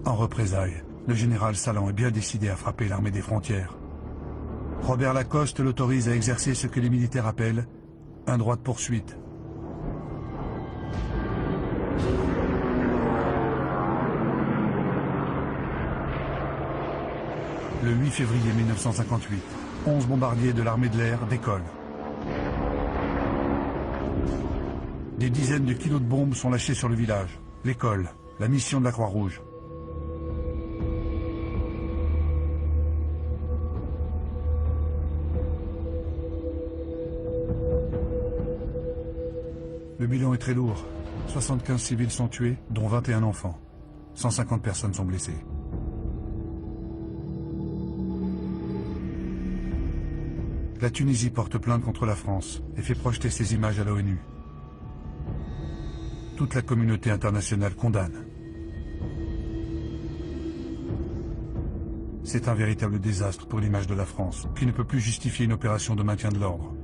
En représailles, le général Salan est bien décidé à frapper l'armée des frontières. Robert Lacoste l'autorise à exercer ce que les militaires appellent un droit de poursuite. Le 8 février 1958, 11 bombardiers de l'armée de l'air décollent. Des dizaines de kilos de bombes sont lâchés sur le village, l'école, la mission de la Croix-Rouge. Le bilan est très lourd. 75 civils sont tués, dont 21 enfants. 150 personnes sont blessées. La Tunisie porte plainte contre la France et fait projeter ces images à l'ONU. Toute la communauté internationale condamne. C'est un véritable désastre pour l'image de la France, qui ne peut plus justifier une opération de maintien de l'ordre.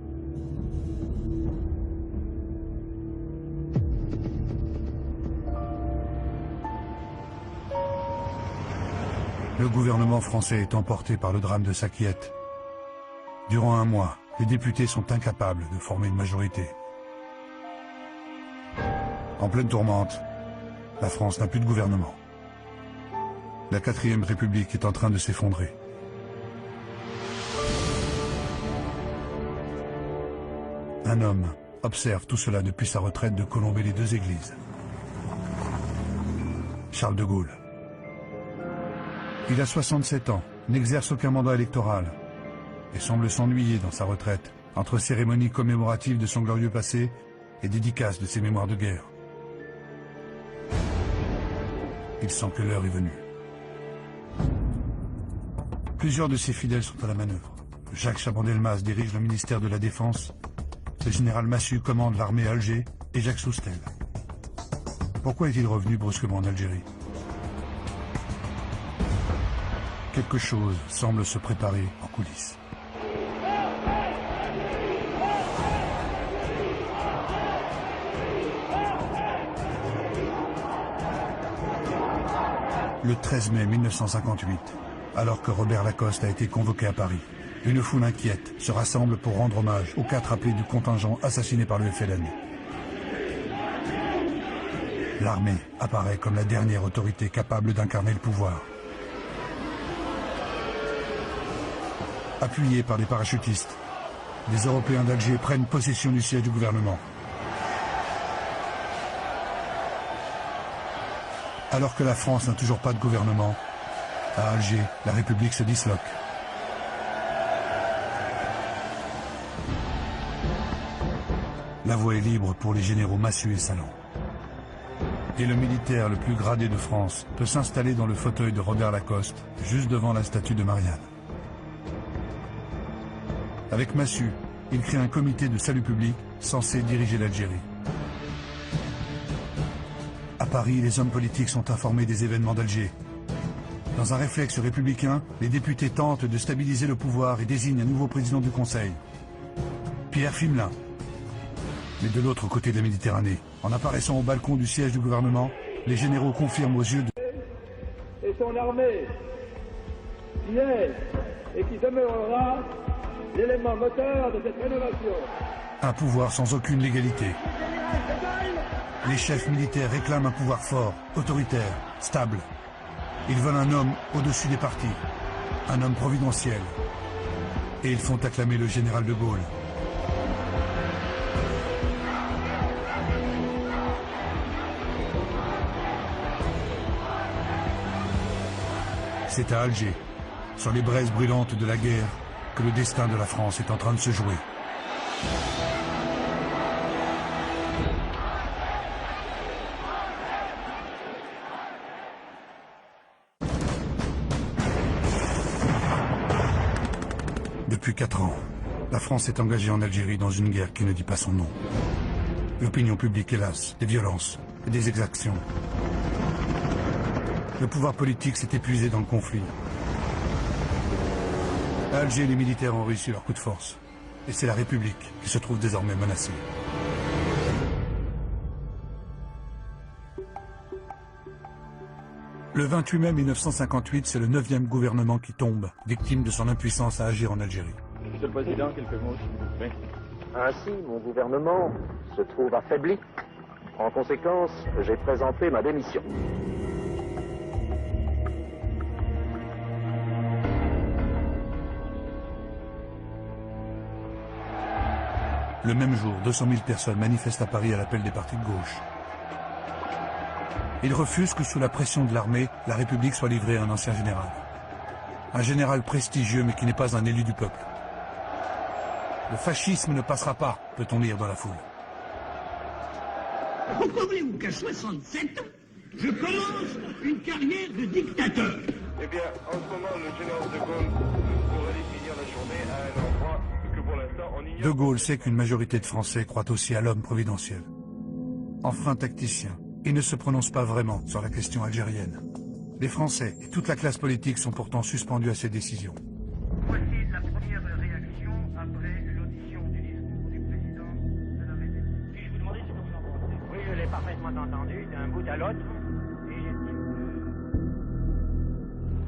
Le gouvernement français est emporté par le drame de Sakiet. Durant un mois, les députés sont incapables de former une majorité. En pleine tourmente, la France n'a plus de gouvernement. La 4e République est en train de s'effondrer. Un homme observe tout cela depuis sa retraite de colomber les 2 églises. Charles de Gaulle. Il a 67 ans, n'exerce aucun mandat électoral et semble s'ennuyer dans sa retraite, entre cérémonies commémoratives de son glorieux passé et dédicaces de ses mémoires de guerre. Il sent que l'heure est venue. Plusieurs de ses fidèles sont à la manœuvre. Jacques Chaban-Delmas dirige le ministère de la Défense, le général Massu commande l'armée à Alger et Jacques Soustel. Pourquoi est-il revenu brusquement en Algérie? Quelque chose semble se préparer en coulisses. Le 13 mai 1958, alors que Robert Lacoste a été convoqué à Paris, une foule inquiète se rassemble pour rendre hommage aux 4 appelés du contingent assassinés par le FLN. L'armée apparaît comme la dernière autorité capable d'incarner le pouvoir. Appuyés par des parachutistes, les Européens d'Alger prennent possession du siège du gouvernement. Alors que la France n'a toujours pas de gouvernement, à Alger, la République se disloque. La voie est libre pour les généraux Massu et Salan. Et le militaire le plus gradé de France peut s'installer dans le fauteuil de Robert Lacoste, juste devant la statue de Marianne. Avec Massu, il crée un comité de salut public censé diriger l'Algérie. À Paris, les hommes politiques sont informés des événements d'Alger. Dans un réflexe républicain, les députés tentent de stabiliser le pouvoir et désignent un nouveau président du Conseil, Pierre Fimelin. Mais de l'autre côté de la Méditerranée, en apparaissant au balcon du siège du gouvernement, les généraux confirment aux yeux de... Et son armée, qui est et qui demeurera l'élément moteur de cette rénovation. Un pouvoir sans aucune légalité. Les chefs militaires réclament un pouvoir fort, autoritaire, stable. Ils veulent un homme au-dessus des partis, un homme providentiel. Et ils font acclamer le général de Gaulle. C'est à Alger, sur les braises brûlantes de la guerre, que le destin de la France est en train de se jouer. Depuis 4 ans, la France est engagée en Algérie dans une guerre qui ne dit pas son nom. L'opinion publique est lasse des violences et des exactions. Le pouvoir politique s'est épuisé dans le conflit. À Alger, les militaires ont réussi leur coup de force. Et c'est la République qui se trouve désormais menacée. Le 28 mai 1958, c'est le 9e gouvernement qui tombe, victime de son impuissance à agir en Algérie. Monsieur le Président, quelques mots, s'il vous plaît. Ainsi, mon gouvernement se trouve affaibli. En conséquence, j'ai présenté ma démission. Le même jour, 200 000 personnes manifestent à Paris à l'appel des partis de gauche. Ils refusent que sous la pression de l'armée, la République soit livrée à un ancien général. Un général prestigieux mais qui n'est pas un élu du peuple. Le fascisme ne passera pas, peut-on lire dans la foule. Pourquoi voulez-vous qu'à 67 ans, je commence une carrière de dictateur? Eh bien, en ce moment, le général de Gaulle pourrait finir la journée à un endroit que pour De Gaulle sait qu'une majorité de Français croit aussi à l'homme providentiel. Enfin tacticien, il ne se prononce pas vraiment sur la question algérienne. Les Français et toute la classe politique sont pourtant suspendus à ces décisions. Voici la première réaction après l'audition du discours du président de la République. Puis-je vous demander ce que vous en pensez? Oui, je l'ai parfaitement entendu, d'un bout à l'autre.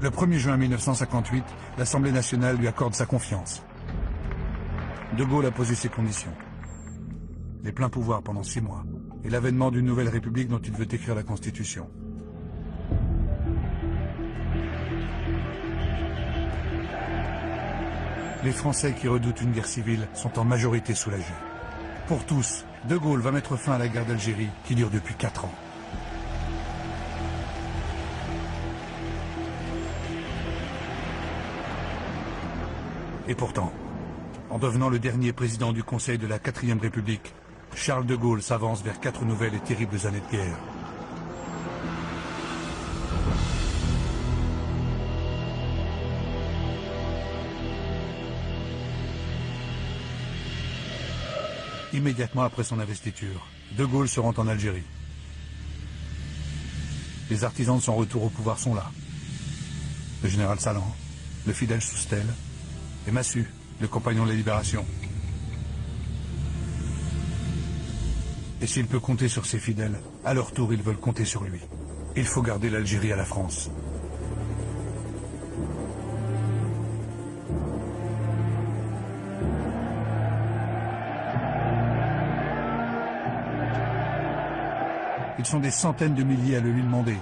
Le 1er juin 1958, l'Assemblée nationale lui accorde sa confiance. De Gaulle a posé ses conditions. Les pleins pouvoirs pendant 6 mois et l'avènement d'une nouvelle république dont il veut écrire la Constitution. Les Français qui redoutent une guerre civile sont en majorité soulagés. Pour tous, De Gaulle va mettre fin à la guerre d'Algérie qui dure depuis 4 ans. Et pourtant, en devenant le dernier président du Conseil de la 4e République, Charles de Gaulle s'avance vers 4 nouvelles et terribles années de guerre. Immédiatement après son investiture, De Gaulle se rend en Algérie. Les artisans de son retour au pouvoir sont là. Le général Salan, le fidèle Soustelle et Massu, le compagnon de la Libération. Et s'il peut compter sur ses fidèles, à leur tour, ils veulent compter sur lui. Il faut garder l'Algérie à la France. Ils sont des centaines de milliers à le lui demander.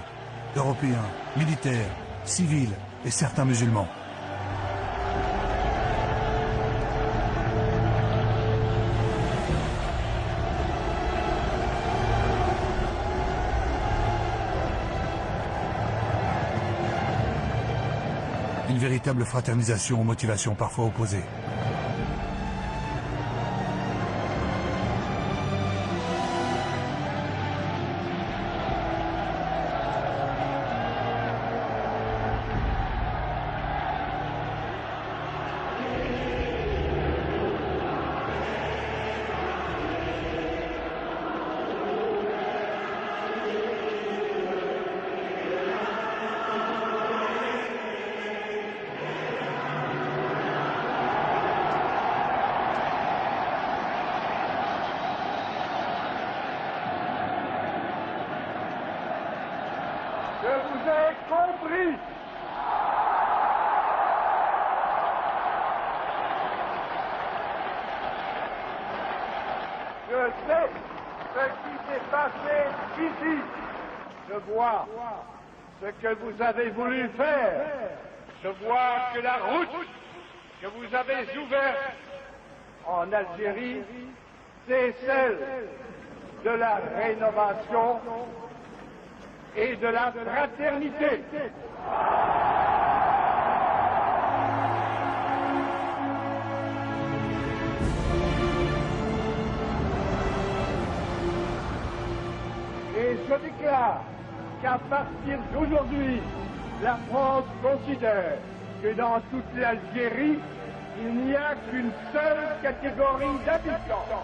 Européens, militaires, civils et certains musulmans. Une véritable fraternisation aux motivations parfois opposées. Je vous ai compris. Je sais ce qui s'est passé ici. Je vois ce que vous avez voulu faire. Je vois que la route que vous avez ouverte en Algérie, c'est celle de la rénovation et de la fraternité. Et je déclare qu'à partir d'aujourd'hui, la France considère que dans toute l'Algérie, il n'y a qu'une seule catégorie d'habitants.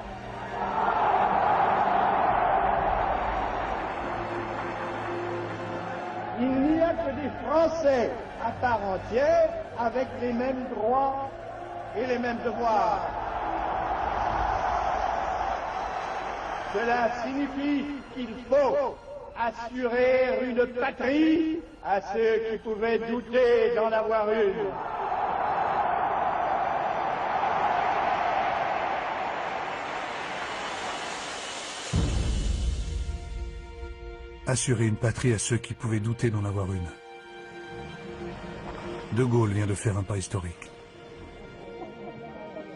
Il n'y a que des Français à part entière avec les mêmes droits et les mêmes devoirs. Cela signifie qu'il faut assurer une patrie à ceux qui pouvaient douter d'en avoir une. Assurer une patrie à ceux qui pouvaient douter d'en avoir une. De Gaulle vient de faire un pas historique.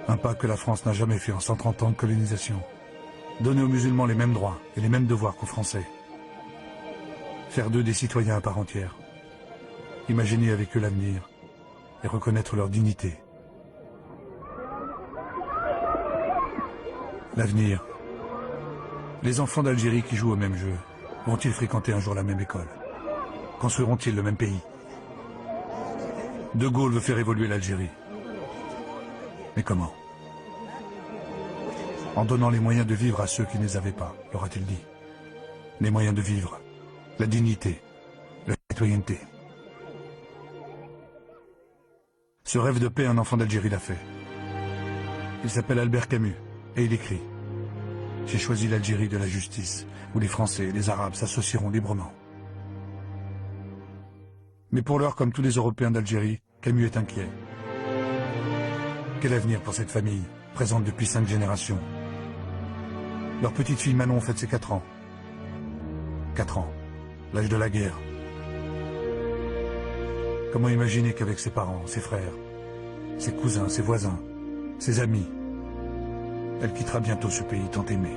Un pas que la France n'a jamais fait en 130 ans de colonisation. Donner aux musulmans les mêmes droits et les mêmes devoirs qu'aux Français. Faire d'eux des citoyens à part entière. Imaginer avec eux l'avenir et reconnaître leur dignité. L'avenir. Les enfants d'Algérie qui jouent au même jeu. Vont-ils fréquenter un jour la même école? Construiront-ils le même pays? De Gaulle veut faire évoluer l'Algérie. Mais comment? en donnant les moyens de vivre à ceux qui ne les avaient pas, leur a-t-il dit. Les moyens de vivre, la dignité, la citoyenneté. Ce rêve de paix, un enfant d'Algérie l'a fait. Il s'appelle Albert Camus, et il écrit « J'ai choisi l'Algérie de la justice, où les Français et les Arabes s'associeront librement. » Mais pour l'heure, comme tous les Européens d'Algérie, Camus est inquiet. Quel avenir pour cette famille, présente depuis 5 générations? Leur petite fille Manon fête ses 4 ans. 4 ans, l'âge de la guerre. Comment imaginer qu'avec ses parents, ses frères, ses cousins, ses voisins, ses amis, elle quittera bientôt ce pays tant aimé.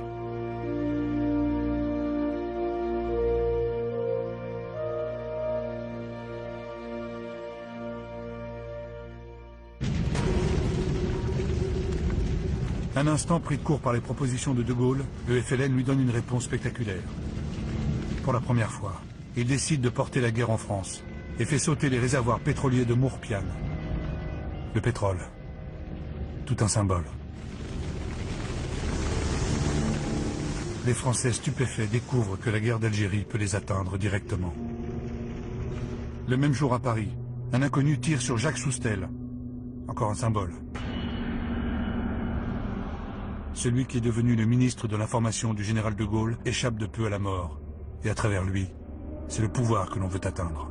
Un instant pris de court par les propositions de De Gaulle, le FLN lui donne une réponse spectaculaire. Pour la première fois, il décide de porter la guerre en France et fait sauter les réservoirs pétroliers de Mourpiane. Le pétrole, tout un symbole. Les Français stupéfaits découvrent que la guerre d'Algérie peut les atteindre directement. Le même jour à Paris, un inconnu tire sur Jacques Soustelle. Encore un symbole. Celui qui est devenu le ministre de l'information du général de Gaulle échappe de peu à la mort. Et à travers lui, c'est le pouvoir que l'on veut atteindre.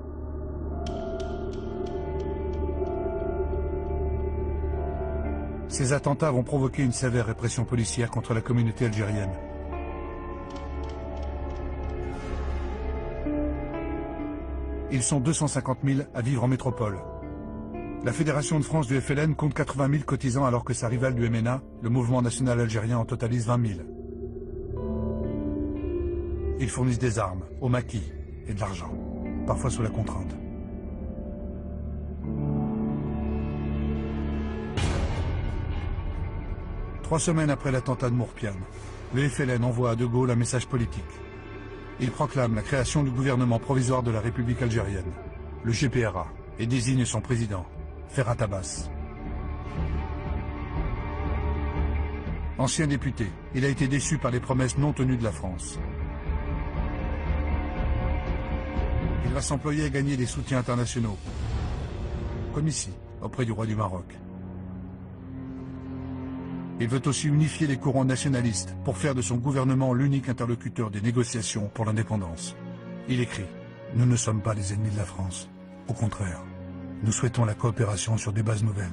Ces attentats vont provoquer une sévère répression policière contre la communauté algérienne. Ils sont 250 000 à vivre en métropole. La Fédération de France du FLN compte 80 000 cotisants alors que sa rivale du MNA, le Mouvement National Algérien, en totalise 20 000. Ils fournissent des armes, au maquis et de l'argent, parfois sous la contrainte. Trois semaines après l'attentat de Mourpiane, le FLN envoie à De Gaulle un message politique. Il proclame la création du gouvernement provisoire de la République algérienne, le GPRA, et désigne son président, Ferhat Abbas. Ancien député, il a été déçu par les promesses non tenues de la France. Il va s'employer à gagner des soutiens internationaux, comme ici, auprès du roi du Maroc. Il veut aussi unifier les courants nationalistes pour faire de son gouvernement l'unique interlocuteur des négociations pour l'indépendance. Il écrit « Nous ne sommes pas les ennemis de la France. Au contraire, nous souhaitons la coopération sur des bases nouvelles,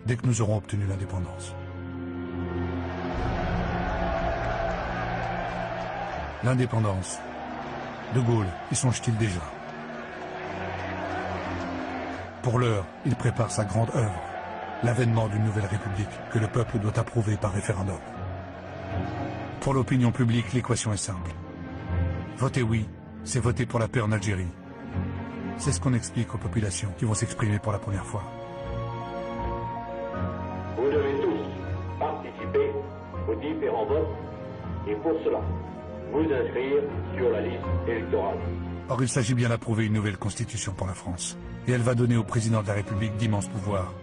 dès que nous aurons obtenu l'indépendance. » L'indépendance. De Gaulle y songe-t-il déjà? Pour l'heure, il prépare sa grande œuvre, l'avènement d'une nouvelle république que le peuple doit approuver par référendum. Pour l'opinion publique, l'équation est simple. Voter oui, c'est voter pour la paix en Algérie. C'est ce qu'on explique aux populations qui vont s'exprimer pour la première fois. Vous devez tous participer aux différents votes et pour cela, vous inscrire sur la liste électorale. Or, il s'agit bien d'approuver une nouvelle constitution pour la France. Et elle va donner au président de la République d'immenses pouvoirs.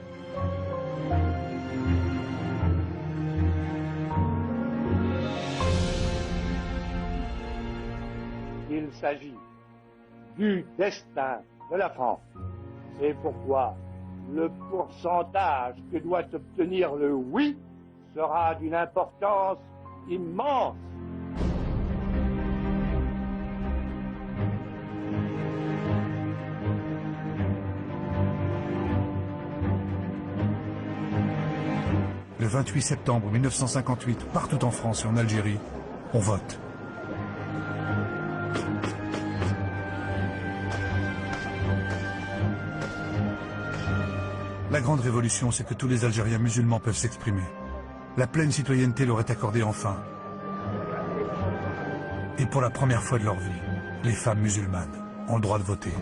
Il s'agit du destin de la France. C'est pourquoi le pourcentage que doit obtenir le oui sera d'une importance immense. Le 28 septembre 1958, partout en France et en Algérie, on vote. La grande révolution, c'est que tous les Algériens musulmans peuvent s'exprimer. La pleine citoyenneté leur est accordée enfin. Et pour la première fois de leur vie, les femmes musulmanes ont le droit de voter.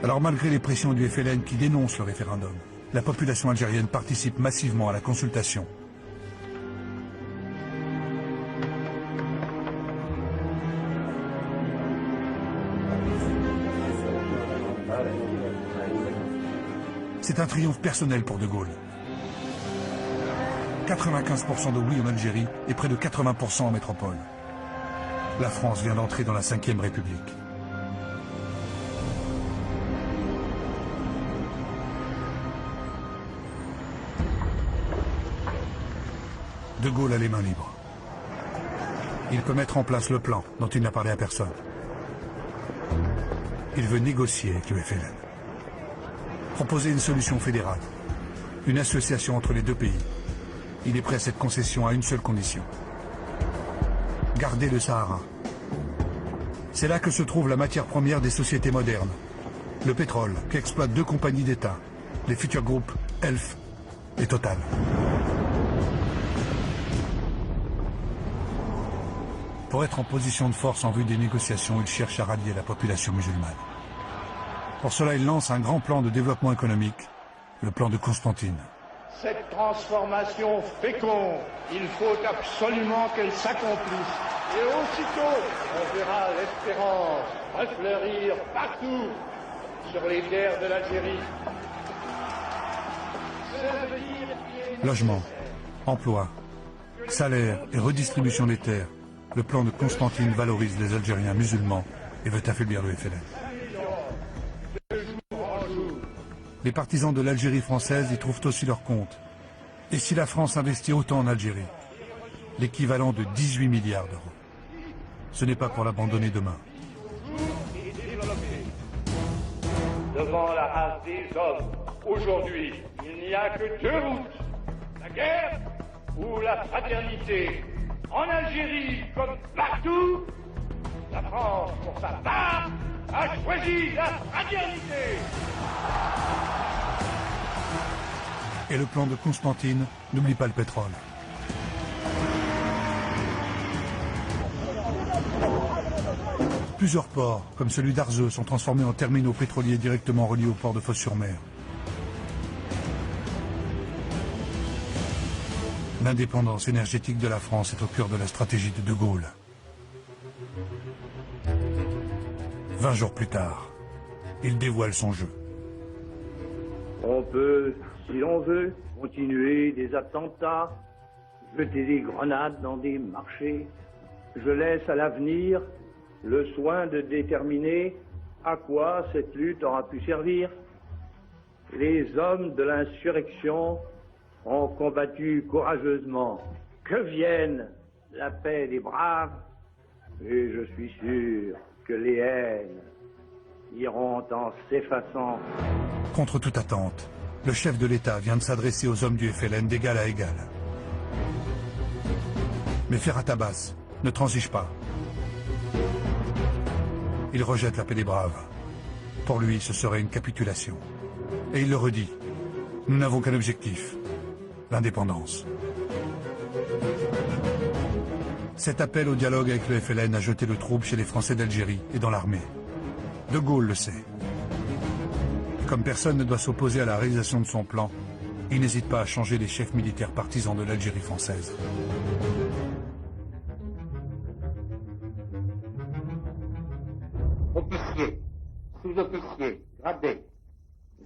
Alors malgré les pressions du FLN qui dénoncent le référendum, la population algérienne participe massivement à la consultation. C'est un triomphe personnel pour De Gaulle. 95% de oui en Algérie et près de 80% en métropole. La France vient d'entrer dans la 5e République. De Gaulle a les mains libres. Il peut mettre en place le plan dont il n'a parlé à personne. Il veut négocier avec le FLN. Proposer une solution fédérale. Une association entre les deux pays. Il est prêt à cette concession à une seule condition. Garder le Sahara. C'est là que se trouve la matière première des sociétés modernes. Le pétrole qu'exploitent deux compagnies d'État, les futurs groupes Elf et Total. Pour être en position de force en vue des négociations, il cherche à rallier la population musulmane. Pour cela, il lance un grand plan de développement économique, le plan de Constantine. Cette transformation féconde, il faut absolument qu'elle s'accomplisse. Et aussitôt, on verra l'espérance refleurir partout sur les terres de l'Algérie. Logement, emploi, salaire et redistribution des terres. Le plan de Constantine valorise les Algériens musulmans et veut affaiblir le FLN. Les partisans de l'Algérie française y trouvent aussi leur compte. Et si la France investit autant en Algérie, l'équivalent de 18 milliards d'euros, ce n'est pas pour l'abandonner demain. Devant la race des hommes, aujourd'hui, il n'y a que deux routes. La guerre ou la fraternité. En Algérie, comme partout, la France, pour sa part, a choisi la fraternité. Et le plan de Constantine n'oublie pas le pétrole. Plusieurs ports, comme celui d'Arzeux, sont transformés en terminaux pétroliers directement reliés au port de Fos-sur-Mer. L'indépendance énergétique de la France est au cœur de la stratégie de De Gaulle. 20 jours plus tard, il dévoile son jeu. On peut, si l'on veut, continuer des attentats, jeter des grenades dans des marchés. Je laisse à l'avenir le soin de déterminer à quoi cette lutte aura pu servir. Les hommes de l'insurrection ont combattu courageusement. Que vienne la paix des braves, et je suis sûr que les haines iront en s'effaçant. Contre toute attente, le chef de l'État vient de s'adresser aux hommes du FLN d'égal à égal. Mais Ferhat Abbas ne transige pas. Il rejette la paix des braves. Pour lui, ce serait une capitulation. Et il le redit, nous n'avons qu'un objectif, l'indépendance. Cet appel au dialogue avec le FLN a jeté le trouble chez les Français d'Algérie et dans l'armée. De Gaulle le sait. Comme personne ne doit s'opposer à la réalisation de son plan, il n'hésite pas à changer les chefs militaires partisans de l'Algérie française. Officiers, sous-officiers, gradés,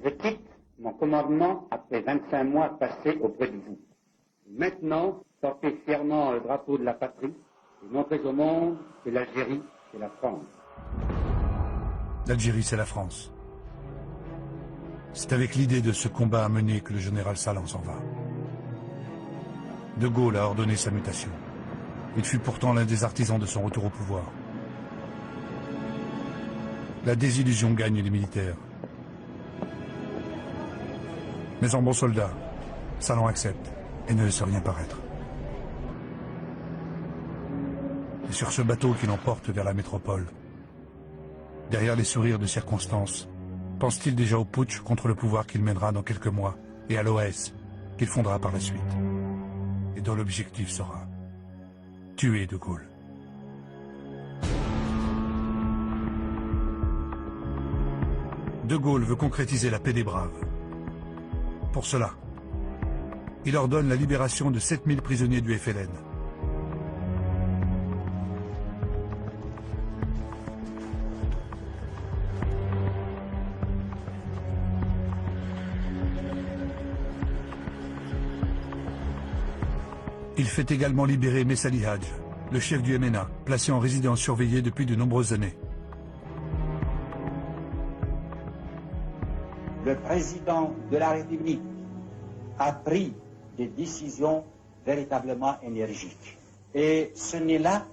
je quitte mon commandement après 25 mois passés auprès de vous. Maintenant, portez fièrement le drapeau de la patrie et montrez au monde que l'Algérie, c'est la France. L'Algérie, c'est la France. C'est avec l'idée de ce combat à mener que le général Salan s'en va. De Gaulle a ordonné sa mutation. Il fut pourtant l'un des artisans de son retour au pouvoir. La désillusion gagne les militaires. Mais en bon soldat, Salan accepte et ne laisse rien paraître. Et sur ce bateau qui l'emporte vers la métropole, derrière les sourires de circonstance, pense-t-il déjà au putsch contre le pouvoir qu'il mènera dans quelques mois et à l'OAS qu'il fondera par la suite, et dont l'objectif sera tuer De Gaulle. De Gaulle veut concrétiser la paix des braves. Pour cela, il ordonne la libération de 7000 prisonniers du FLN. Il fait également libérer Messali Hadj, le chef du MNA, placé en résidence surveillée depuis de nombreuses années. Le président de la République a pris des décisions véritablement énergiques. Et ce n'est là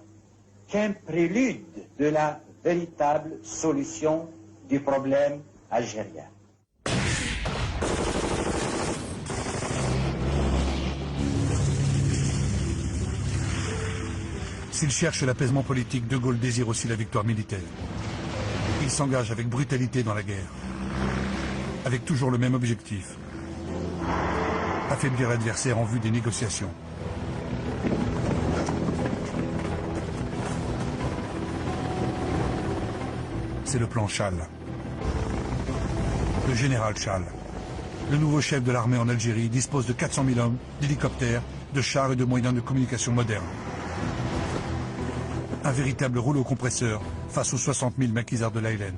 qu'un prélude de la véritable solution du problème algérien. S'il cherche l'apaisement politique, De Gaulle désire aussi la victoire militaire. Il s'engage avec brutalité dans la guerre, avec toujours le même objectif: affaiblir l'adversaire en vue des négociations. C'est le plan Chal. Le général Chal, le nouveau chef de l'armée en Algérie, dispose de 400 000 hommes, d'hélicoptères, de chars et de moyens de communication modernes. Un véritable rouleau compresseur face aux 60 000 maquisards de la Hélène.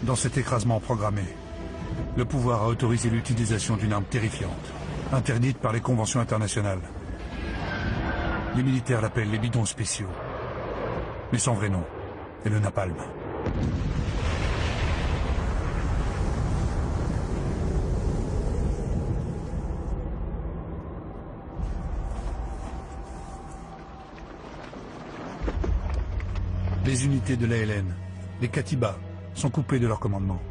Dans cet écrasement programmé, le pouvoir a autorisé l'utilisation d'une arme terrifiante, interdite par les conventions internationales. Les militaires l'appellent les bidons spéciaux, mais son vrai nom est le napalm. Les unités de l'ALN, les Katibas, sont coupés de leur commandement.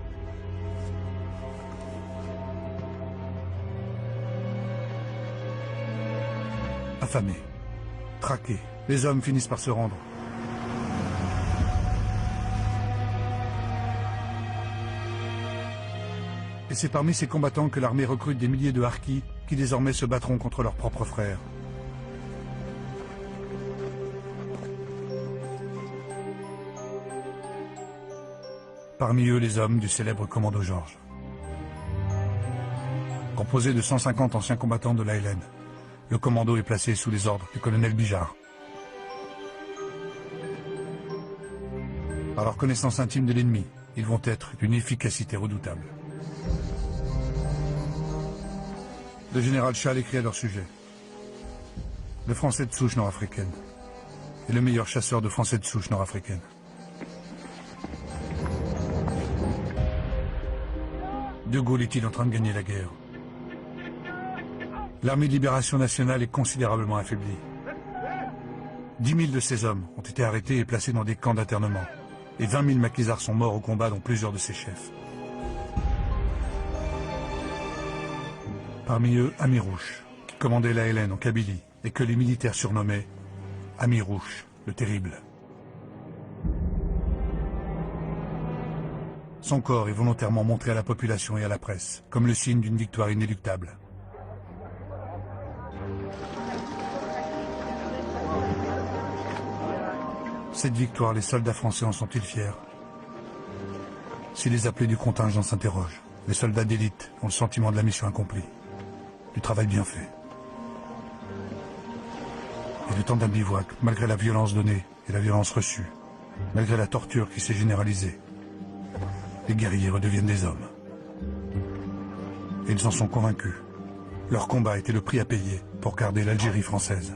Affamés, traqués, les hommes finissent par se rendre. Et c'est parmi ces combattants que l'armée recrute des milliers de harkis qui désormais se battront contre leurs propres frères. Parmi eux, les hommes du célèbre commando Georges. Composé de 150 anciens combattants de l'ALN, le commando est placé sous les ordres du colonel Bijard. Par leur connaissance intime de l'ennemi, ils vont être d'une efficacité redoutable. Le général Chal écrit à leur sujet: le Français de souche nord-africaine est le meilleur chasseur de Français de souche nord-africaine. De Gaulle est-il en train de gagner la guerre? L'armée de libération nationale est considérablement affaiblie. 10 000 de ces hommes ont été arrêtés et placés dans des camps d'internement. Et 20 000 maquisards sont morts au combat, dont plusieurs de ses chefs. Parmi eux, Amirouche, qui commandait l'ALN en Kabylie et que les militaires surnommaient Amirouche, le Terrible. Son corps est volontairement montré à la population et à la presse, comme le signe d'une victoire inéluctable. Cette victoire, les soldats français en sont-ils fiers? Si les appelés du contingent s'interrogent, les soldats d'élite ont le sentiment de la mission accomplie, du travail bien fait. Et le temps d'un bivouac, malgré la violence donnée et la violence reçue, malgré la torture qui s'est généralisée, les guerriers redeviennent des hommes. Et ils en sont convaincus. Leur combat était le prix à payer pour garder l'Algérie française.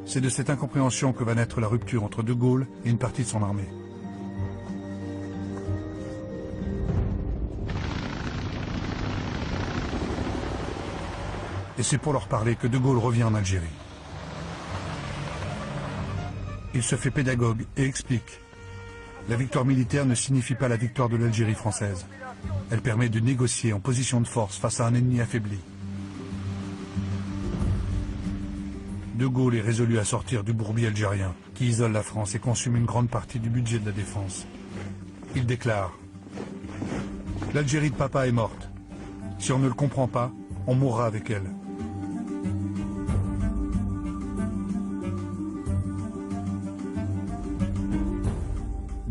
C'est de cette incompréhension que va naître la rupture entre De Gaulle et une partie de son armée. Et c'est pour leur parler que De Gaulle revient en Algérie. Il se fait pédagogue et explique: la victoire militaire ne signifie pas la victoire de l'Algérie française. Elle permet de négocier en position de force face à un ennemi affaibli. De Gaulle est résolu à sortir du bourbier algérien, qui isole la France et consume une grande partie du budget de la défense. Il déclare: l'Algérie de papa est morte. Si on ne le comprend pas, on mourra avec elle.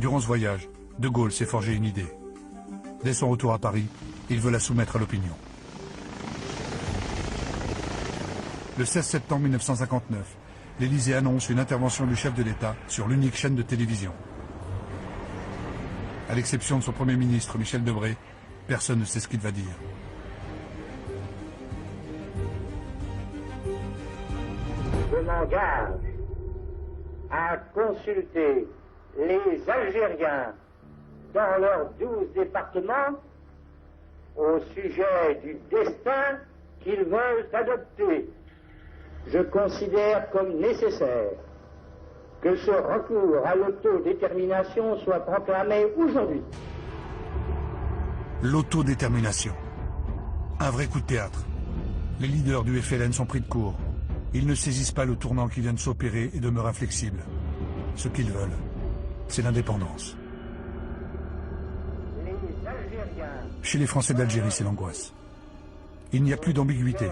Durant ce voyage, De Gaulle s'est forgé une idée. Dès son retour à Paris, il veut la soumettre à l'opinion. Le 16 septembre 1959, l'Élysée annonce une intervention du chef de l'État sur l'unique chaîne de télévision. À l'exception de son Premier ministre, Michel Debré, personne ne sait ce qu'il va dire. Je m'engage à consulter les Algériens dans leurs 12 départements au sujet du destin qu'ils veulent adopter. Je considère comme nécessaire que ce recours à l'autodétermination soit proclamé aujourd'hui. L'autodétermination. Un vrai coup de théâtre. Les leaders du FLN sont pris de court. Ils ne saisissent pas le tournant qui vient de s'opérer et demeurent inflexibles. Ce qu'ils veulent, c'est l'indépendance. Chez les Français d'Algérie, c'est l'angoisse. Il n'y a plus d'ambiguïté.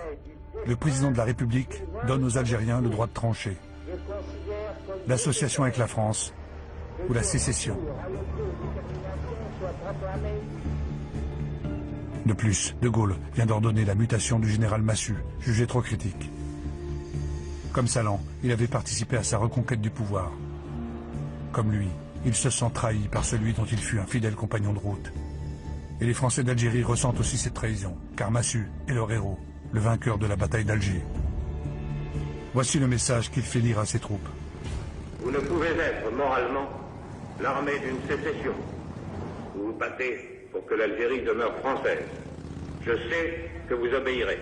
Le président de la République donne aux Algériens le droit de trancher. L'association avec la France ou la sécession. De plus, De Gaulle vient d'ordonner la mutation du général Massu, jugé trop critique. Comme Salan, il avait participé à sa reconquête du pouvoir. Comme lui, il se sent trahi par celui dont il fut un fidèle compagnon de route. Et les Français d'Algérie ressentent aussi cette trahison, car Massu est leur héros, le vainqueur de la bataille d'Alger. Voici le message qu'il fait lire à ses troupes. Vous ne pouvez être moralement l'armée d'une sécession. Vous vous battez pour que l'Algérie demeure française. Je sais que vous obéirez.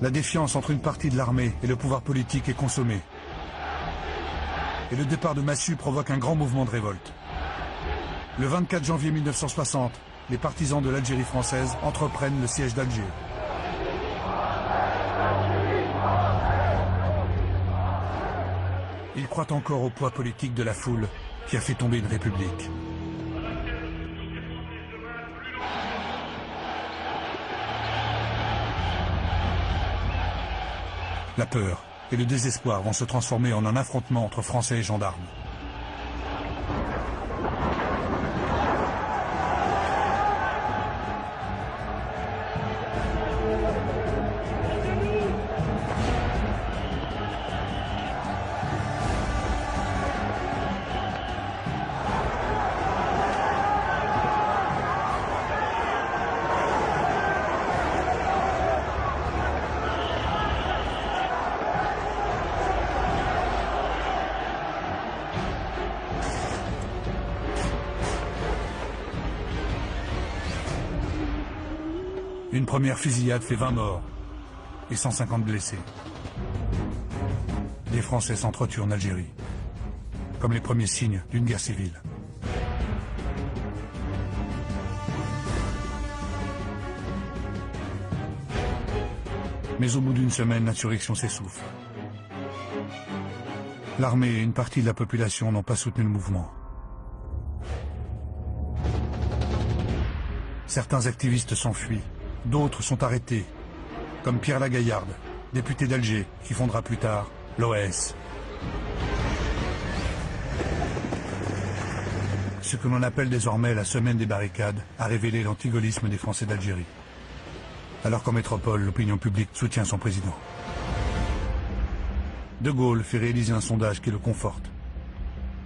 La défiance entre une partie de l'armée et le pouvoir politique est consommée. Et le départ de Massu provoque un grand mouvement de révolte. Le 24 janvier 1960, les partisans de l'Algérie française entreprennent le siège d'Alger. Ils croient encore au poids politique de la foule qui a fait tomber une république. La peur et le désespoir vont se transformer en un affrontement entre Français et gendarmes. Une première fusillade fait 20 morts et 150 blessés. Les Français s'entretuent en Algérie, comme les premiers signes d'une guerre civile. Mais au bout d'une semaine, l'insurrection s'essouffle. L'armée et une partie de la population n'ont pas soutenu le mouvement. Certains activistes s'enfuient. D'autres sont arrêtés, comme Pierre Lagaillarde, député d'Alger, qui fondera plus tard l'OAS. Ce que l'on appelle désormais la semaine des barricades a révélé l'antigaullisme des Français d'Algérie. Alors qu'en métropole, l'opinion publique soutient son président. De Gaulle fait réaliser un sondage qui le conforte.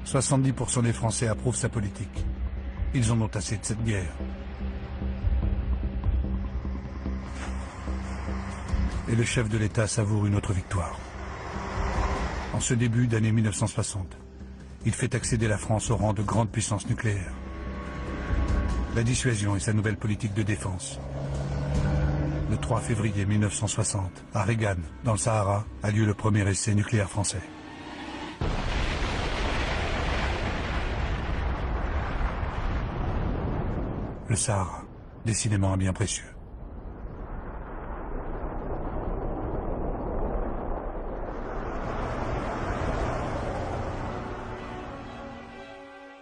70% des Français approuvent sa politique. Ils en ont assez de cette guerre. Et le chef de l'État savoure une autre victoire. En ce début d'année 1960, il fait accéder la France au rang de grande puissance nucléaire. La dissuasion est sa nouvelle politique de défense. Le 3 février 1960, à Regan, dans le Sahara, a lieu le premier essai nucléaire français. Le Sahara, décidément un bien précieux.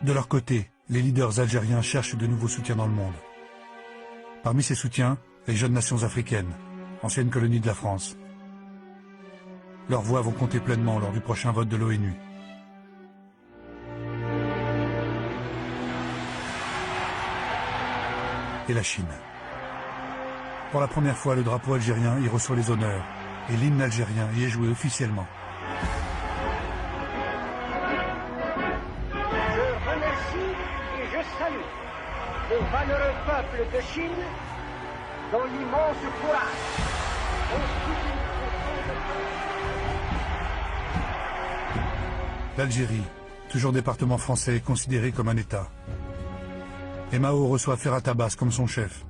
De leur côté, les leaders algériens cherchent de nouveaux soutiens dans le monde. Parmi ces soutiens, les jeunes nations africaines, anciennes colonies de la France. Leurs voix vont compter pleinement lors du prochain vote de l'ONU. et la Chine. Pour la première fois, le drapeau algérien y reçoit les honneurs et l'hymne algérien y est joué officiellement. Je remercie et je salue le valeureux peuple de Chine dont l'immense courage constitue L'Algérie, toujours département français, est considérée comme un État. Et Mao reçoit Ferhat Abbas comme son chef.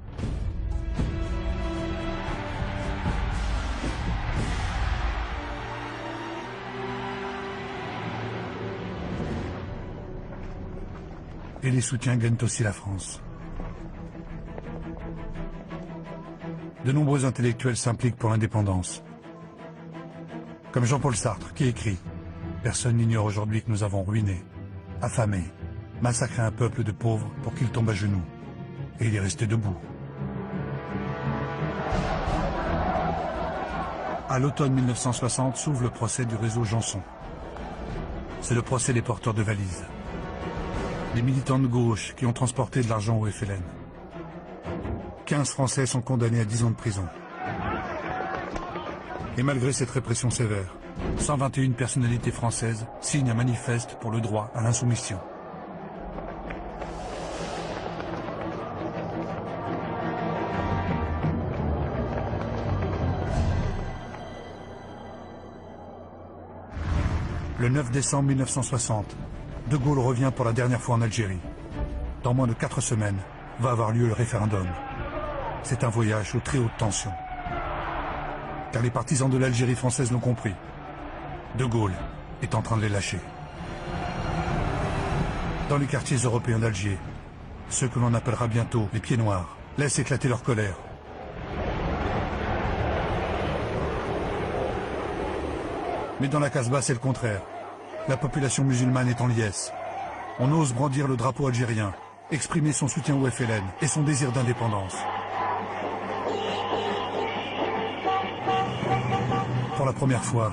Et les soutiens gagnent aussi la France. De nombreux intellectuels s'impliquent pour l'indépendance. Comme Jean-Paul Sartre, qui écrit « Personne n'ignore aujourd'hui que nous avons ruiné, affamé, massacré un peuple de pauvres pour qu'il tombe à genoux. Et il est resté debout. » À l'automne 1960 s'ouvre le procès du réseau Janson. C'est le procès des porteurs de valises. Les militants de gauche qui ont transporté de l'argent au FLN. 15 Français sont condamnés à 10 ans de prison. Et malgré cette répression sévère, 121 personnalités françaises signent un manifeste pour le droit à l'insoumission. Le 9 décembre 1960, De Gaulle revient pour la dernière fois en Algérie. Dans moins de 4 semaines, va avoir lieu le référendum. C'est un voyage aux très hautes tensions. Car les partisans de l'Algérie française l'ont compris. De Gaulle est en train de les lâcher. Dans les quartiers européens d'Alger, ceux que l'on appellera bientôt les pieds noirs laissent éclater leur colère. Mais dans la Casbah, c'est le contraire. La population musulmane est en liesse. On ose brandir le drapeau algérien, exprimer son soutien au FLN et son désir d'indépendance. Pour la première fois,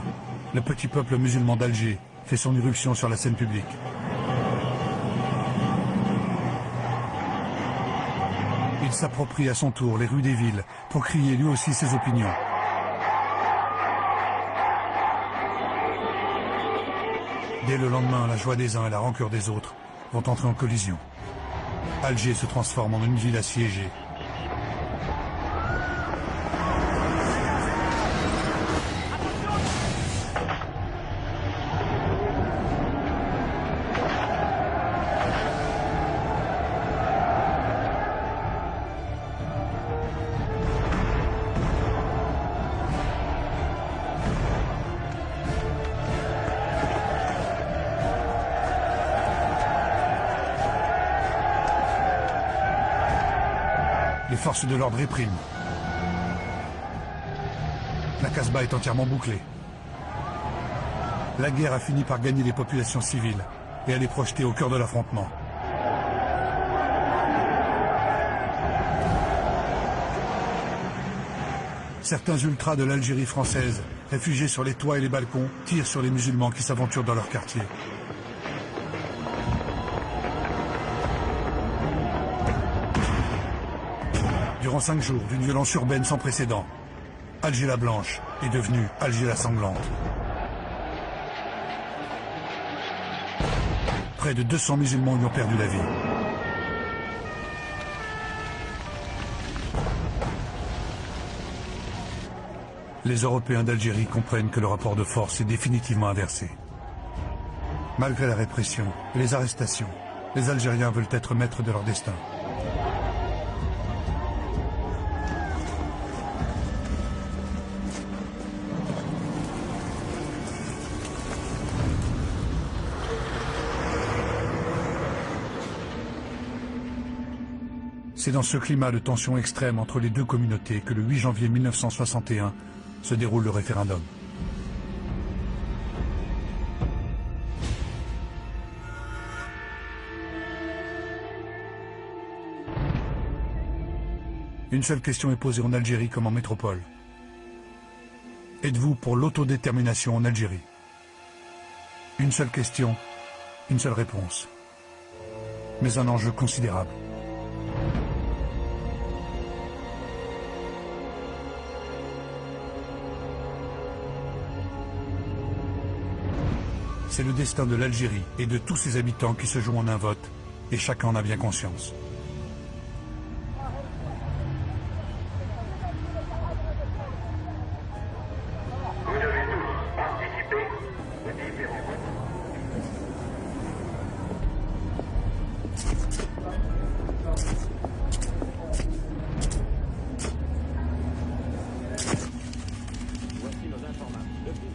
le petit peuple musulman d'Alger fait son irruption sur la scène publique. Il s'approprie à son tour les rues des villes pour crier lui aussi ses opinions. Dès le lendemain, la joie des uns et la rancœur des autres vont entrer en collision. Alger se transforme en une ville assiégée. Les forces de l'ordre répriment. La Casbah est entièrement bouclée. La guerre a fini par gagner les populations civiles et elle est projetée au cœur de l'affrontement. Certains ultras de l'Algérie française, réfugiés sur les toits et les balcons, tirent sur les musulmans qui s'aventurent dans leur quartier. Durant 5 jours d'une violence urbaine sans précédent, Alger la Blanche est devenue Alger la Sanglante. Près de 200 musulmans y ont perdu la vie. Les Européens d'Algérie comprennent que le rapport de force est définitivement inversé. Malgré la répression et les arrestations, les Algériens veulent être maîtres de leur destin. C'est dans ce climat de tension extrême entre les deux communautés que le 8 janvier 1961 se déroule le référendum. Une seule question est posée en Algérie comme en métropole. Êtes-vous pour l'autodétermination en Algérie? Une seule question, une seule réponse. Mais un enjeu considérable. c'est le destin de l'Algérie et de tous ses habitants qui se joue en un vote, et chacun en a bien conscience.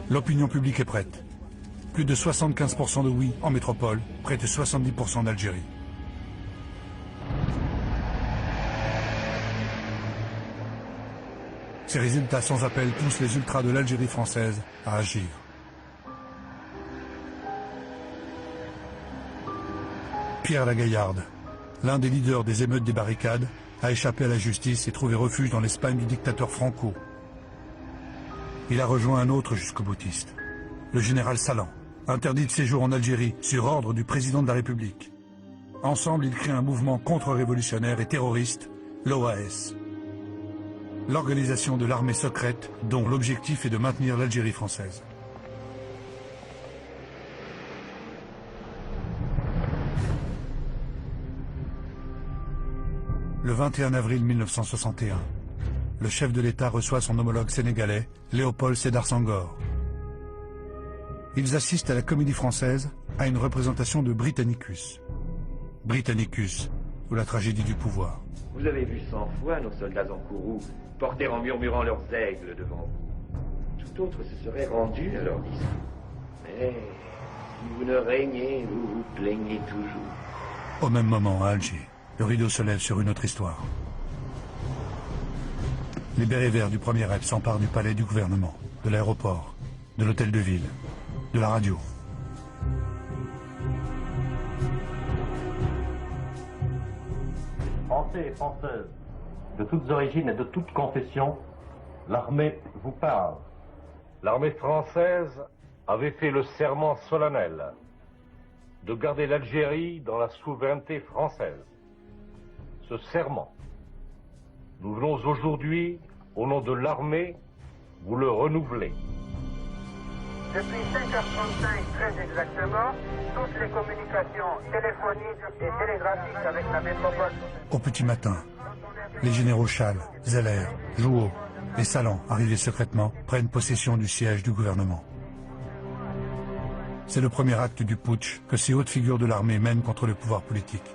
L'opinion publique est prête. Plus de 75% de oui en métropole, près de 70% d'Algérie. Ces résultats sans appel poussent les ultras de l'Algérie française à agir. Pierre Lagaillarde, l'un des leaders des émeutes des barricades, a échappé à la justice et trouvé refuge dans l'Espagne du dictateur Franco. Il a rejoint un autre jusqu'au-boutiste, le général Salan, interdit de séjour en Algérie sur ordre du président de la République. Ensemble, ils créent un mouvement contre-révolutionnaire et terroriste, l'OAS. L'organisation de l'armée secrète dont l'objectif est de maintenir l'Algérie française. Le 21 avril 1961, le chef de l'État reçoit son homologue sénégalais, Léopold Sédar Senghor. Ils assistent à la Comédie Française à une représentation de Britannicus. Britannicus, ou la tragédie du pouvoir. Vous avez vu 100 fois nos soldats en courroux porter en murmurant leurs aigles devant vous. Tout autre se serait rendu à leur discours. Mais si vous ne régnez, vous vous plaignez toujours. Au même moment, à Alger, le rideau se lève sur une autre histoire. Les bérets verts du premier rep s'emparent du palais du gouvernement, de l'aéroport, de l'hôtel de ville, de la radio. Français et Françaises, de toutes origines et de toutes confessions, l'armée vous parle. L'armée française avait fait le serment solennel de garder l'Algérie dans la souveraineté française. Ce serment, nous venons aujourd'hui, au nom de l'armée, vous le renouveler. Depuis 5h35, très exactement, toutes les communications téléphoniques et télégraphiques avec la métropole. Au petit matin, les généraux Chal, Zeller, Jouot et Salan, arrivés secrètement, prennent possession du siège du gouvernement. C'est le premier acte du putsch que ces hautes figures de l'armée mènent contre le pouvoir politique.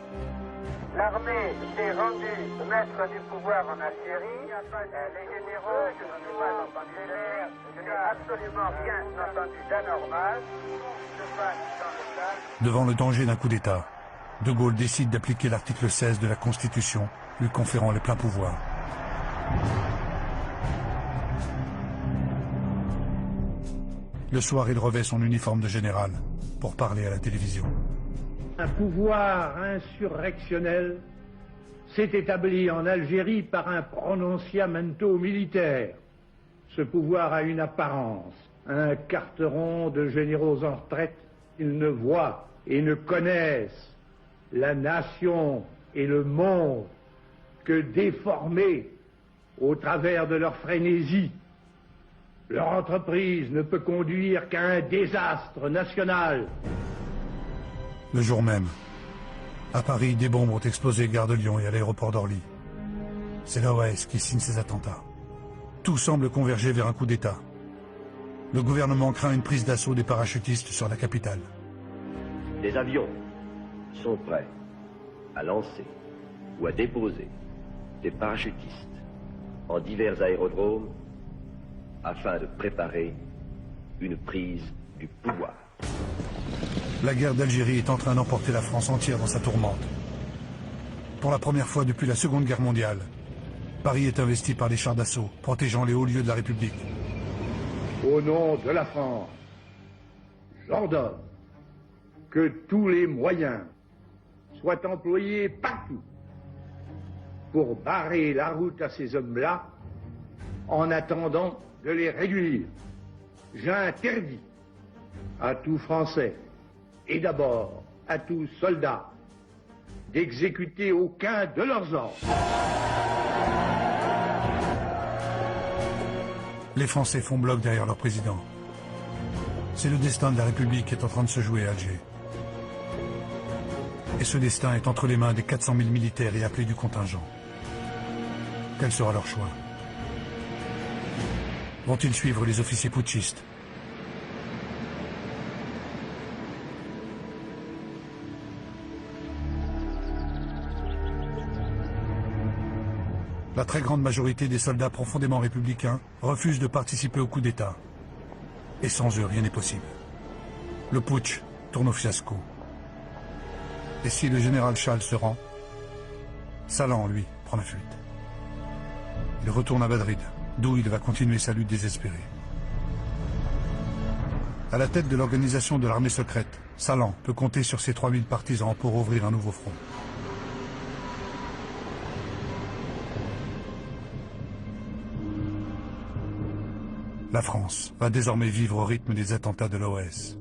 L'armée s'est rendue maître du pouvoir en Algérie. Les généraux, je n'ai pas entendu l'air, je n'ai absolument rien entendu d'anormal. Devant le danger d'un coup d'État, De Gaulle décide d'appliquer l'article 16 de la Constitution, lui conférant les pleins pouvoirs. Le soir, il revêt son uniforme de général pour parler à la télévision. Un pouvoir insurrectionnel s'est établi en Algérie par un prononciamento militaire. Ce pouvoir a une apparence, un carteron de généraux en retraite. Ils ne voient et ne connaissent la nation et le monde que déformés au travers de leur frénésie. Leur entreprise ne peut conduire qu'à un désastre national. Le jour même, à Paris, des bombes ont explosé gare de Lyon et à l'aéroport d'Orly. C'est l'OAS qui signe ces attentats. Tout semble converger vers un coup d'État. Le gouvernement craint une prise d'assaut des parachutistes sur la capitale. Les avions sont prêts à lancer ou à déposer des parachutistes en divers aérodromes afin de préparer une prise du pouvoir. La guerre d'Algérie est en train d'emporter la France entière dans sa tourmente. Pour la première fois depuis la Seconde Guerre mondiale, Paris est investi par des chars d'assaut, protégeant les hauts lieux de la République. Au nom de la France, j'ordonne que tous les moyens soient employés partout pour barrer la route à ces hommes-là en attendant de les réduire. J'interdis à tout Français et d'abord à tout soldat d'exécuter aucun de leurs ordres. Les Français font bloc derrière leur président. C'est le destin de la République qui est en train de se jouer à Alger. Et ce destin est entre les mains des 400 000 militaires et appelés du contingent. Quel sera leur choix? Vont-ils suivre les officiers putschistes? La très grande majorité des soldats profondément républicains refusent de participer au coup d'État. Et sans eux, rien n'est possible. Le putsch tourne au fiasco. Et si le général Chal se rend, Salan, lui, prend la fuite. Il retourne à Madrid, d'où il va continuer sa lutte désespérée. À la tête de l'organisation de l'armée secrète, Salan peut compter sur ses 3000 partisans pour ouvrir un nouveau front. La France va désormais vivre au rythme des attentats de l'OS.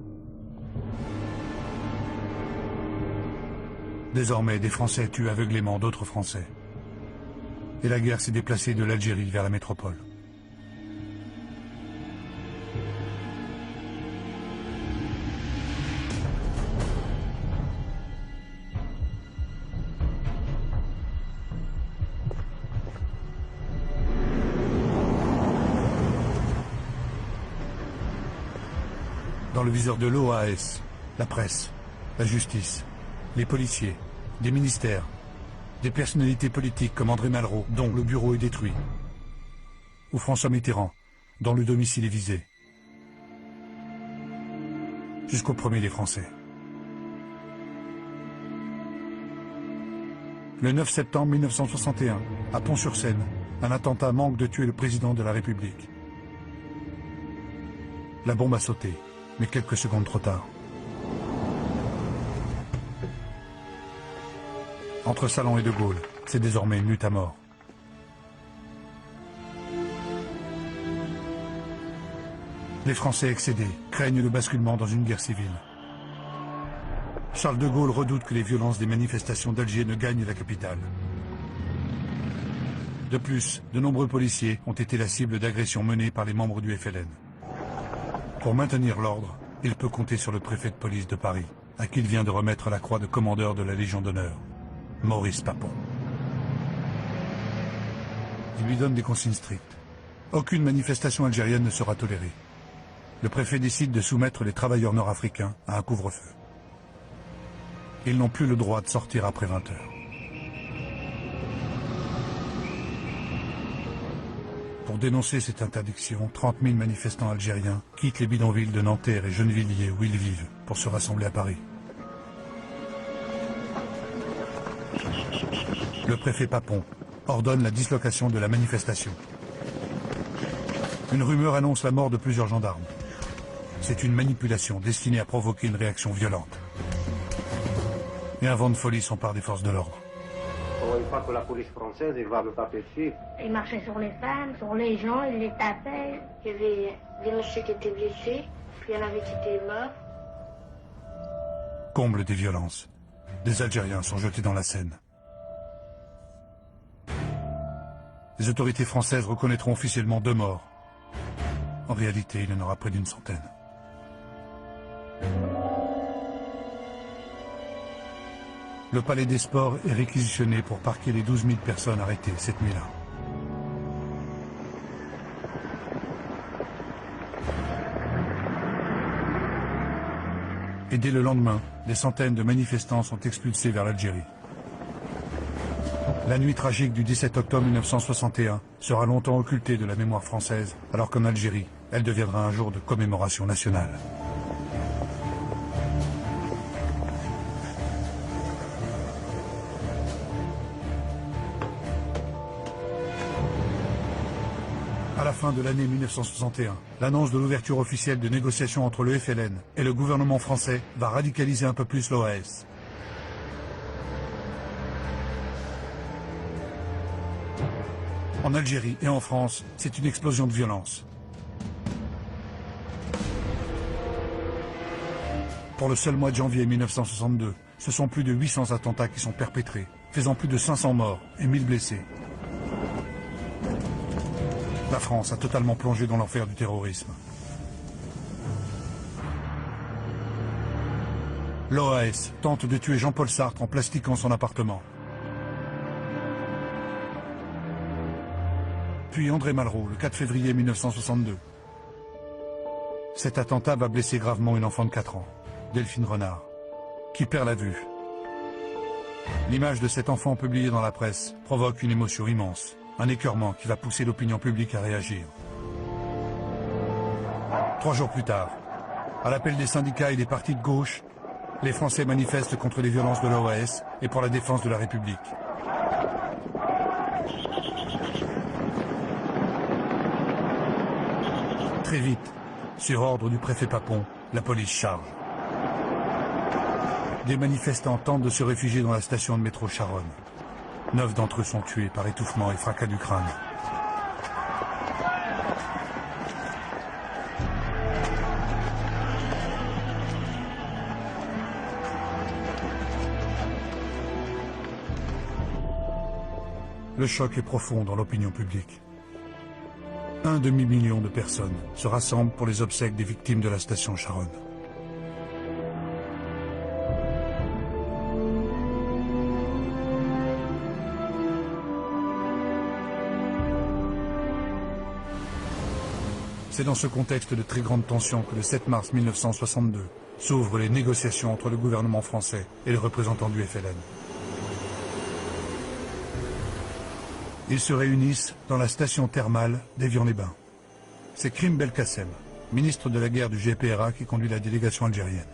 Désormais, des Français tuent aveuglément d'autres Français. Et la guerre s'est déplacée de l'Algérie vers la métropole. Dans le viseur de l'OAS, la presse, la justice, les policiers, des ministères, des personnalités politiques comme André Malraux, dont le bureau est détruit, ou François Mitterrand, dont le domicile est visé. Jusqu'au premier des Français. Le 9 septembre 1961, à Pont-sur-Seine, un attentat manque de tuer le président de la République. La bombe a sauté, mais quelques secondes trop tard. Entre Salan et De Gaulle, c'est désormais une lutte à mort. Les Français excédés craignent le basculement dans une guerre civile. Charles de Gaulle redoute que les violences des manifestations d'Alger ne gagnent la capitale. De plus, de nombreux policiers ont été la cible d'agressions menées par les membres du FLN. Pour maintenir l'ordre, il peut compter sur le préfet de police de Paris, à qui il vient de remettre la croix de commandeur de la Légion d'honneur, Maurice Papon. Il lui donne des consignes strictes. Aucune manifestation algérienne ne sera tolérée. Le préfet décide de soumettre les travailleurs nord-africains à un couvre-feu. Ils n'ont plus le droit de sortir après 20 heures. Pour dénoncer cette interdiction, 30 000 manifestants algériens quittent les bidonvilles de Nanterre et Gennevilliers où ils vivent pour se rassembler à Paris. Le préfet Papon ordonne la dislocation de la manifestation. Une rumeur annonce la mort de plusieurs gendarmes. C'est une manipulation destinée à provoquer une réaction violente. Et un vent de folie s'empare des forces de l'ordre. On ne voyait pas que la police française va me taper dessus. Il marchait sur les femmes, sur les gens, il les tapait. Il y avait des messieurs qui étaient blessés, puis il y en avait qui étaient morts. Comble des violences. Des Algériens sont jetés dans la Seine. Les autorités françaises reconnaîtront officiellement 2 morts. En réalité, il y en aura près d'une centaine. Le palais des sports est réquisitionné pour parquer les 12 000 personnes arrêtées cette nuit-là. Et dès le lendemain, des centaines de manifestants sont expulsés vers l'Algérie. La nuit tragique du 17 octobre 1961 sera longtemps occultée de la mémoire française, alors qu'en Algérie, elle deviendra un jour de commémoration nationale. À la fin de l'année 1961, l'annonce de l'ouverture officielle de négociations entre le FLN et le gouvernement français va radicaliser un peu plus l'OAS. En Algérie et en France, c'est une explosion de violence. Pour le seul mois de janvier 1962, ce sont plus de 800 attentats qui sont perpétrés, faisant plus de 500 morts et 1000 blessés. La France a totalement plongé dans l'enfer du terrorisme. L'OAS tente de tuer Jean-Paul Sartre en plastiquant son appartement. Puis André Malraux, le 4 février 1962. Cet attentat va blesser gravement une enfant de 4 ans, Delphine Renard, qui perd la vue. L'image de cet enfant publiée dans la presse provoque une émotion immense, un écœurement qui va pousser l'opinion publique à réagir. 3 jours plus tard, à l'appel des syndicats et des partis de gauche, les Français manifestent contre les violences de l'OAS et pour la défense de la République. Très vite, sur ordre du préfet Papon, la police charge. Des manifestants tentent de se réfugier dans la station de métro Charonne. 9 d'entre eux sont tués par étouffement et fracas du crâne. Le choc est profond dans l'opinion publique. 1 demi-million de personnes se rassemblent pour les obsèques des victimes de la station Charonne. C'est dans ce contexte de très grande tension que le 7 mars 1962 s'ouvrent les négociations entre le gouvernement français et les représentants du FLN. Ils se réunissent dans la station thermale d'Évian-les-Bains. C'est Krim Belkacem, ministre de la guerre du GPRA, qui conduit la délégation algérienne.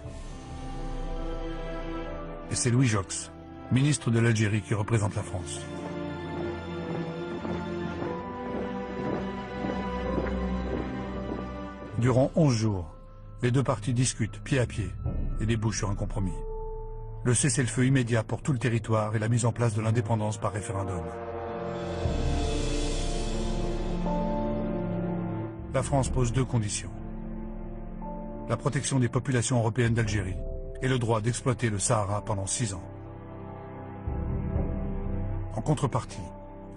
Et c'est Louis Jox, ministre de l'Algérie, qui représente la France. Durant 11 jours, les deux parties discutent pied à pied et débouchent sur un compromis. Le cessez-le-feu immédiat pour tout le territoire et la mise en place de l'indépendance par référendum. La France pose 2 conditions. La protection des populations européennes d'Algérie et le droit d'exploiter le Sahara pendant 6 ans. En contrepartie,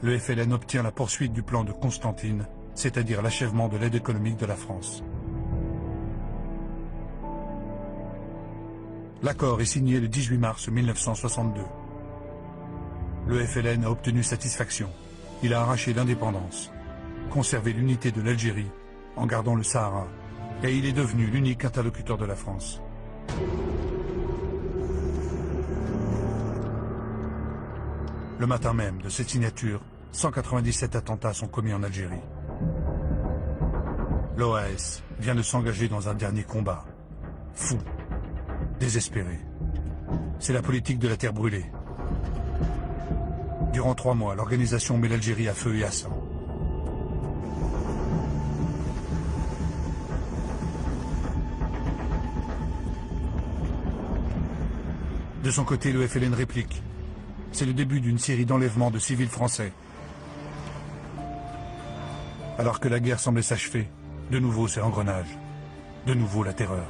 le FLN obtient la poursuite du plan de Constantine, c'est-à-dire l'achèvement de l'aide économique de la France. L'accord est signé le 18 mars 1962. Le FLN a obtenu satisfaction. Il a arraché l'indépendance, conservé l'unité de l'Algérie en gardant le Sahara, et il est devenu l'unique interlocuteur de la France. Le matin même de cette signature, 197 attentats sont commis en Algérie. L'OAS vient de s'engager dans un dernier combat. Fou, désespéré. C'est la politique de la terre brûlée. Durant 3 mois, l'organisation met l'Algérie à feu et à sang. De son côté, le FLN réplique. C'est le début d'une série d'enlèvements de civils français. Alors que la guerre semblait s'achever, de nouveau c'est l'engrenage. De nouveau la terreur.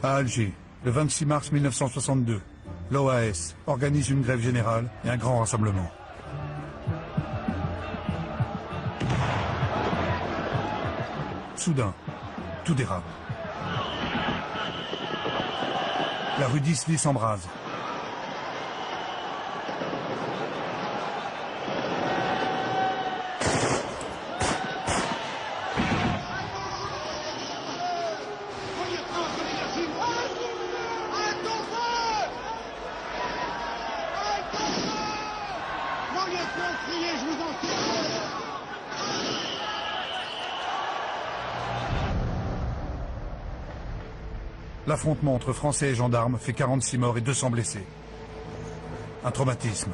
À Alger, le 26 mars 1962, l'OAS organise une grève générale et un grand rassemblement. Soudain, tout dérape. La rue d'Isly s'embrase. L'affrontement entre Français et gendarmes fait 46 morts et 200 blessés. Un traumatisme.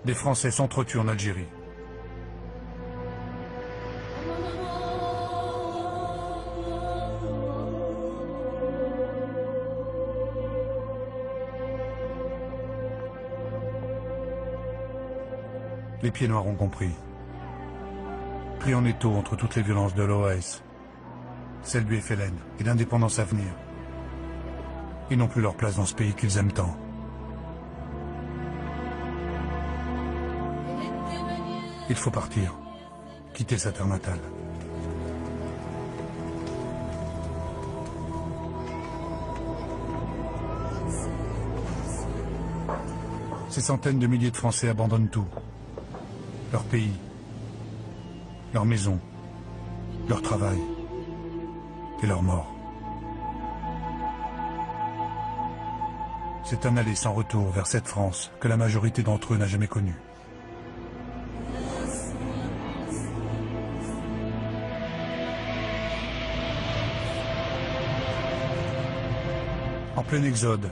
Des Français s'entretuent en Algérie. Les pieds noirs ont compris. Pris en étau entre toutes les violences de l'OAS, celle du FLN et l'indépendance à venir, ils n'ont plus leur place dans ce pays qu'ils aiment tant. Il faut partir, quitter sa terre natale. Ces centaines de milliers de Français abandonnent tout. Leur pays, leur maison, leur travail et leur mort. C'est un aller sans retour vers cette France que la majorité d'entre eux n'a jamais connue. En plein exode,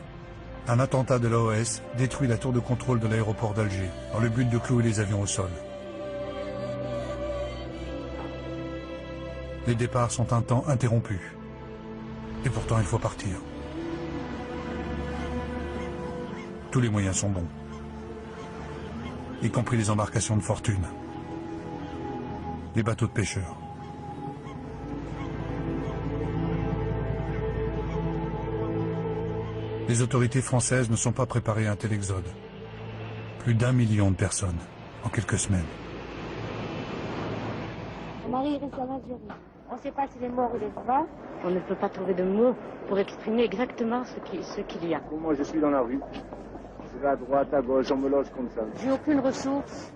un attentat de l'AOS détruit la tour de contrôle de l'aéroport d'Alger, dans le but de clouer les avions au sol. Les départs sont un temps interrompus. Et pourtant, il faut partir. Tous les moyens sont bons, y compris les embarcations de fortune, les bateaux de pêcheurs. Les autorités françaises ne sont pas préparées à un tel exode. Plus d'1 million de personnes en quelques semaines. Marie reste en Algérie. On ne sait pas s'il est mort ou il est vivant. On ne peut pas trouver de mots pour exprimer exactement ce qu'il y a. Moi, je suis dans la rue. Je vais à droite, à gauche, on me loge comme ça. J'ai aucune ressource.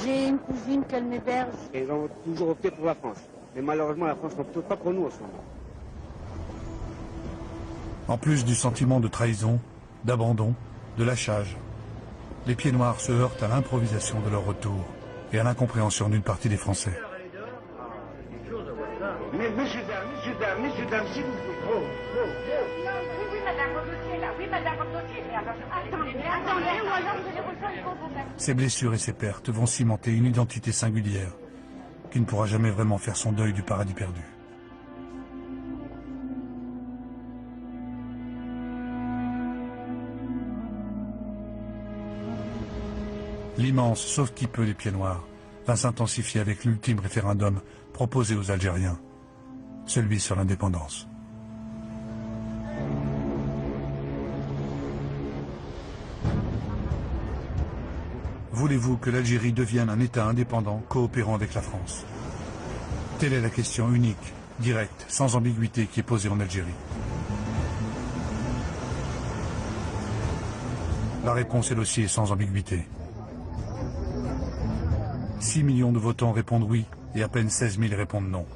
J'ai une cousine qu'elle m'héberge. Ils ont toujours opté pour la France. Mais malheureusement, la France n'opte pas pour nous en ce moment. En plus du sentiment de trahison, d'abandon, de lâchage, les pieds noirs se heurtent à l'improvisation de leur retour et à l'incompréhension d'une partie des Français. Mais messieurs, dames, s'il vous plaît. Oui, madame, votre dossier là. Oui, madame, votre dossier. Mais alors, attendez, ou alors vous allez rejoindre vos frères. Ces blessures et ces pertes vont cimenter une identité singulière qui ne pourra jamais vraiment faire son deuil du paradis perdu. L'immense sauf qui peut des pieds noirs va s'intensifier avec l'ultime référendum proposé aux Algériens, celui sur l'indépendance. Voulez-vous que l'Algérie devienne un État indépendant coopérant avec la France? Telle est la question unique, directe, sans ambiguïté qui est posée en Algérie. La réponse est aussi sans ambiguïté. 6 millions de votants répondent oui et à peine 16 000 répondent non.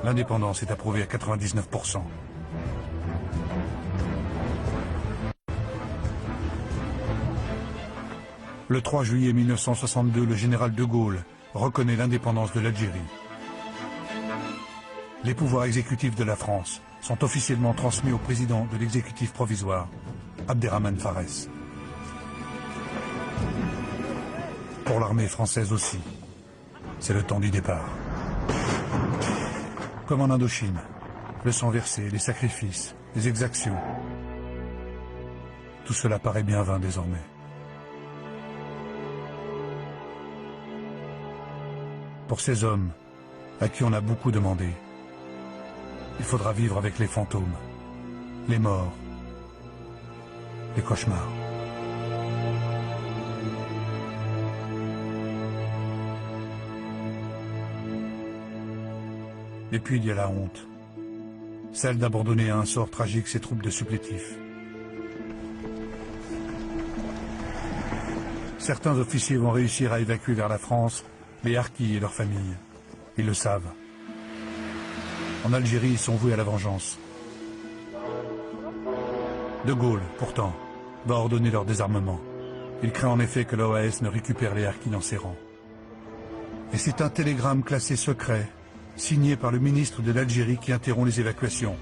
L'indépendance est approuvée à 99%. Le 3 juillet 1962, le général de Gaulle reconnaît l'indépendance de l'Algérie. Les pouvoirs exécutifs de la France sont officiellement transmis au président de l'exécutif provisoire, Abderrahmane Farès. Pour l'armée française aussi, c'est le temps du départ. Comme en Indochine, le sang versé, les sacrifices, les exactions, tout cela paraît bien vain désormais. Pour ces hommes, à qui on a beaucoup demandé, il faudra vivre avec les fantômes, les morts, les cauchemars. Et puis il y a la honte, celle d'abandonner à un sort tragique ces troupes de supplétifs. Certains officiers vont réussir à évacuer vers la France les harkis et leurs familles. Ils le savent. En Algérie, ils sont voués à la vengeance. De Gaulle, pourtant, va ordonner leur désarmement. Il craint en effet que l'OAS ne récupère les harkis dans ses rangs. Et c'est un télégramme classé secret, signé par le ministre de l'Algérie qui interrompt les évacuations.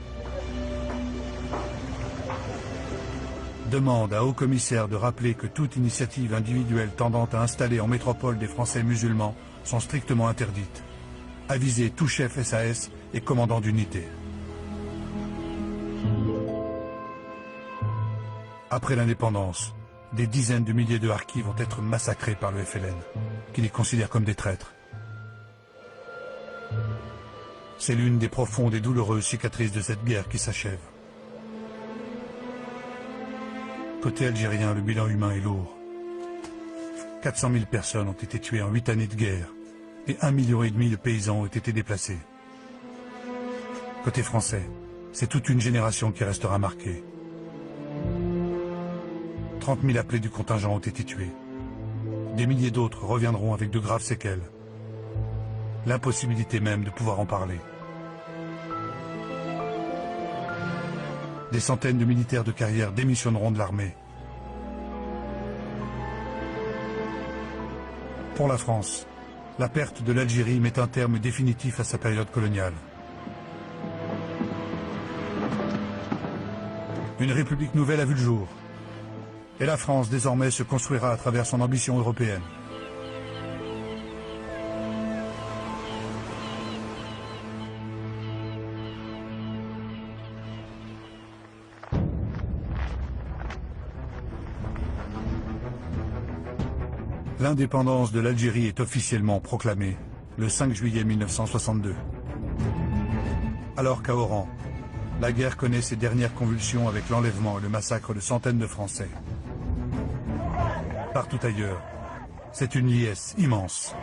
Demande à haut-commissaire de rappeler que toute initiative individuelle tendant à installer en métropole des Français musulmans sont strictement interdites. Aviser tout chef SAS et commandant d'unité. Après l'indépendance, des dizaines de milliers de harkis vont être massacrés par le FLN, qui les considère comme des traîtres. C'est l'une des profondes et douloureuses cicatrices de cette guerre qui s'achève. Côté algérien, le bilan humain est lourd. 400 000 personnes ont été tuées en 8 années de guerre et 1,5 million de paysans ont été déplacés. Côté français, C'est toute une génération qui restera marquée. 30 000 appelés du contingent ont été tués. Des milliers d'autres reviendront avec de graves séquelles. L'impossibilité même de pouvoir en parler. Des centaines de militaires de carrière démissionneront de l'armée. Pour la France, la perte de l'Algérie met un terme définitif à sa période coloniale. Une république nouvelle a vu le jour. Et la France, désormais, se construira à travers son ambition européenne. L'indépendance de l'Algérie est officiellement proclamée le 5 juillet 1962. Alors qu'à Oran, la guerre connaît ses dernières convulsions avec l'enlèvement et le massacre de centaines de Français. Partout ailleurs, c'est une liesse immense.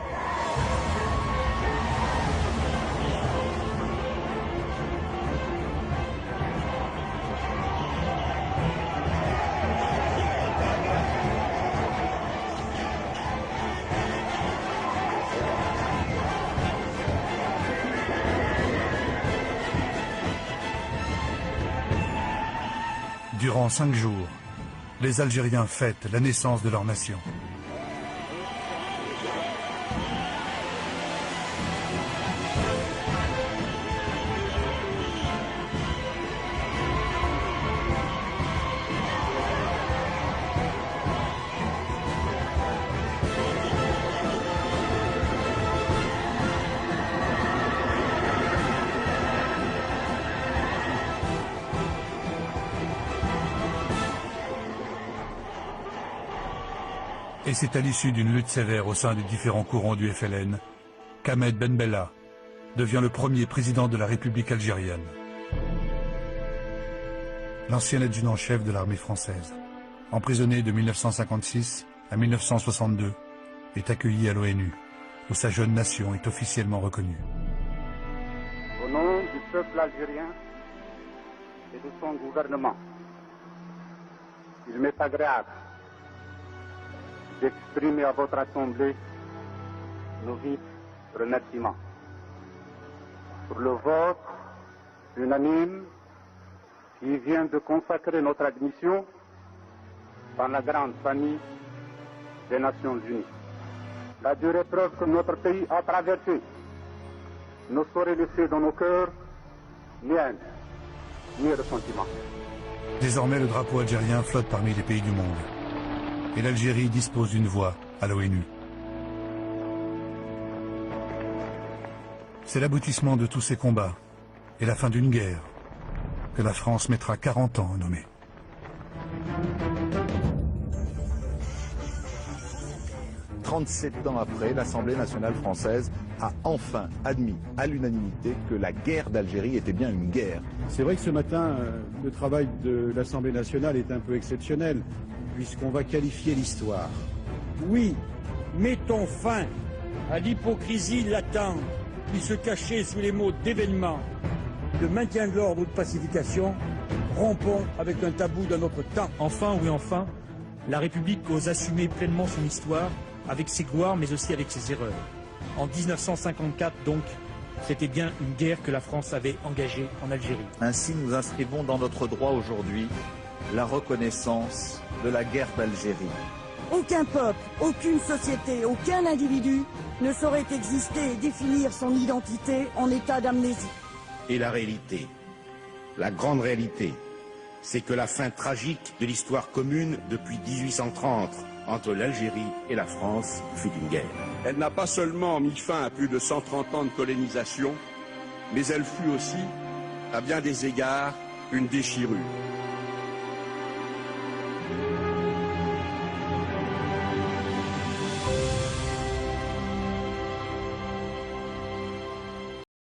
Durant 5 jours, les Algériens fêtent la naissance de leur nation. Et c'est à l'issue d'une lutte sévère au sein des différents courants du FLN qu'Ahmed Ben Bella devient le premier président de la République algérienne. L'ancien adjudant-chef de l'armée française, emprisonné de 1956 à 1962, est accueilli à l'ONU, où sa jeune nation est officiellement reconnue. Au nom du peuple algérien et de son gouvernement, il m'est agréable d'exprimer à votre Assemblée nos vifs remerciements pour le vote unanime qui vient de consacrer notre admission dans la grande famille des Nations Unies. La dure épreuve que notre pays a traversée ne saurait laisser dans nos cœurs ni haine, ni ressentiment. Désormais, le drapeau algérien flotte parmi les pays du monde. Et l'Algérie dispose d'une voix à l'ONU. C'est l'aboutissement de tous ces combats et la fin d'une guerre que la France mettra 40 ans à nommer. « 37 ans après, l'Assemblée nationale française a enfin admis à l'unanimité que la guerre d'Algérie était bien une guerre. » C'est vrai que ce matin, le travail de l'Assemblée nationale est un peu exceptionnel, puisqu'on va qualifier l'histoire. Oui, mettons fin à l'hypocrisie latente qui se cachait sous les mots d'événement, de maintien de l'ordre ou de pacification. Rompons avec un tabou de notre temps. Enfin, oui enfin, la République ose assumer pleinement son histoire, avec ses gloires mais aussi avec ses erreurs. En 1954 donc, c'était bien une guerre que la France avait engagée en Algérie. Ainsi, nous inscrivons dans notre droit aujourd'hui la reconnaissance de la guerre d'Algérie. Aucun peuple, aucune société, aucun individu ne saurait exister et définir son identité en état d'amnésie. Et la réalité, la grande réalité, c'est que la fin tragique de l'histoire commune depuis 1830 entre l'Algérie et la France fut une guerre. Elle n'a pas seulement mis fin à plus de 130 ans de colonisation, mais elle fut aussi, à bien des égards, une déchirure.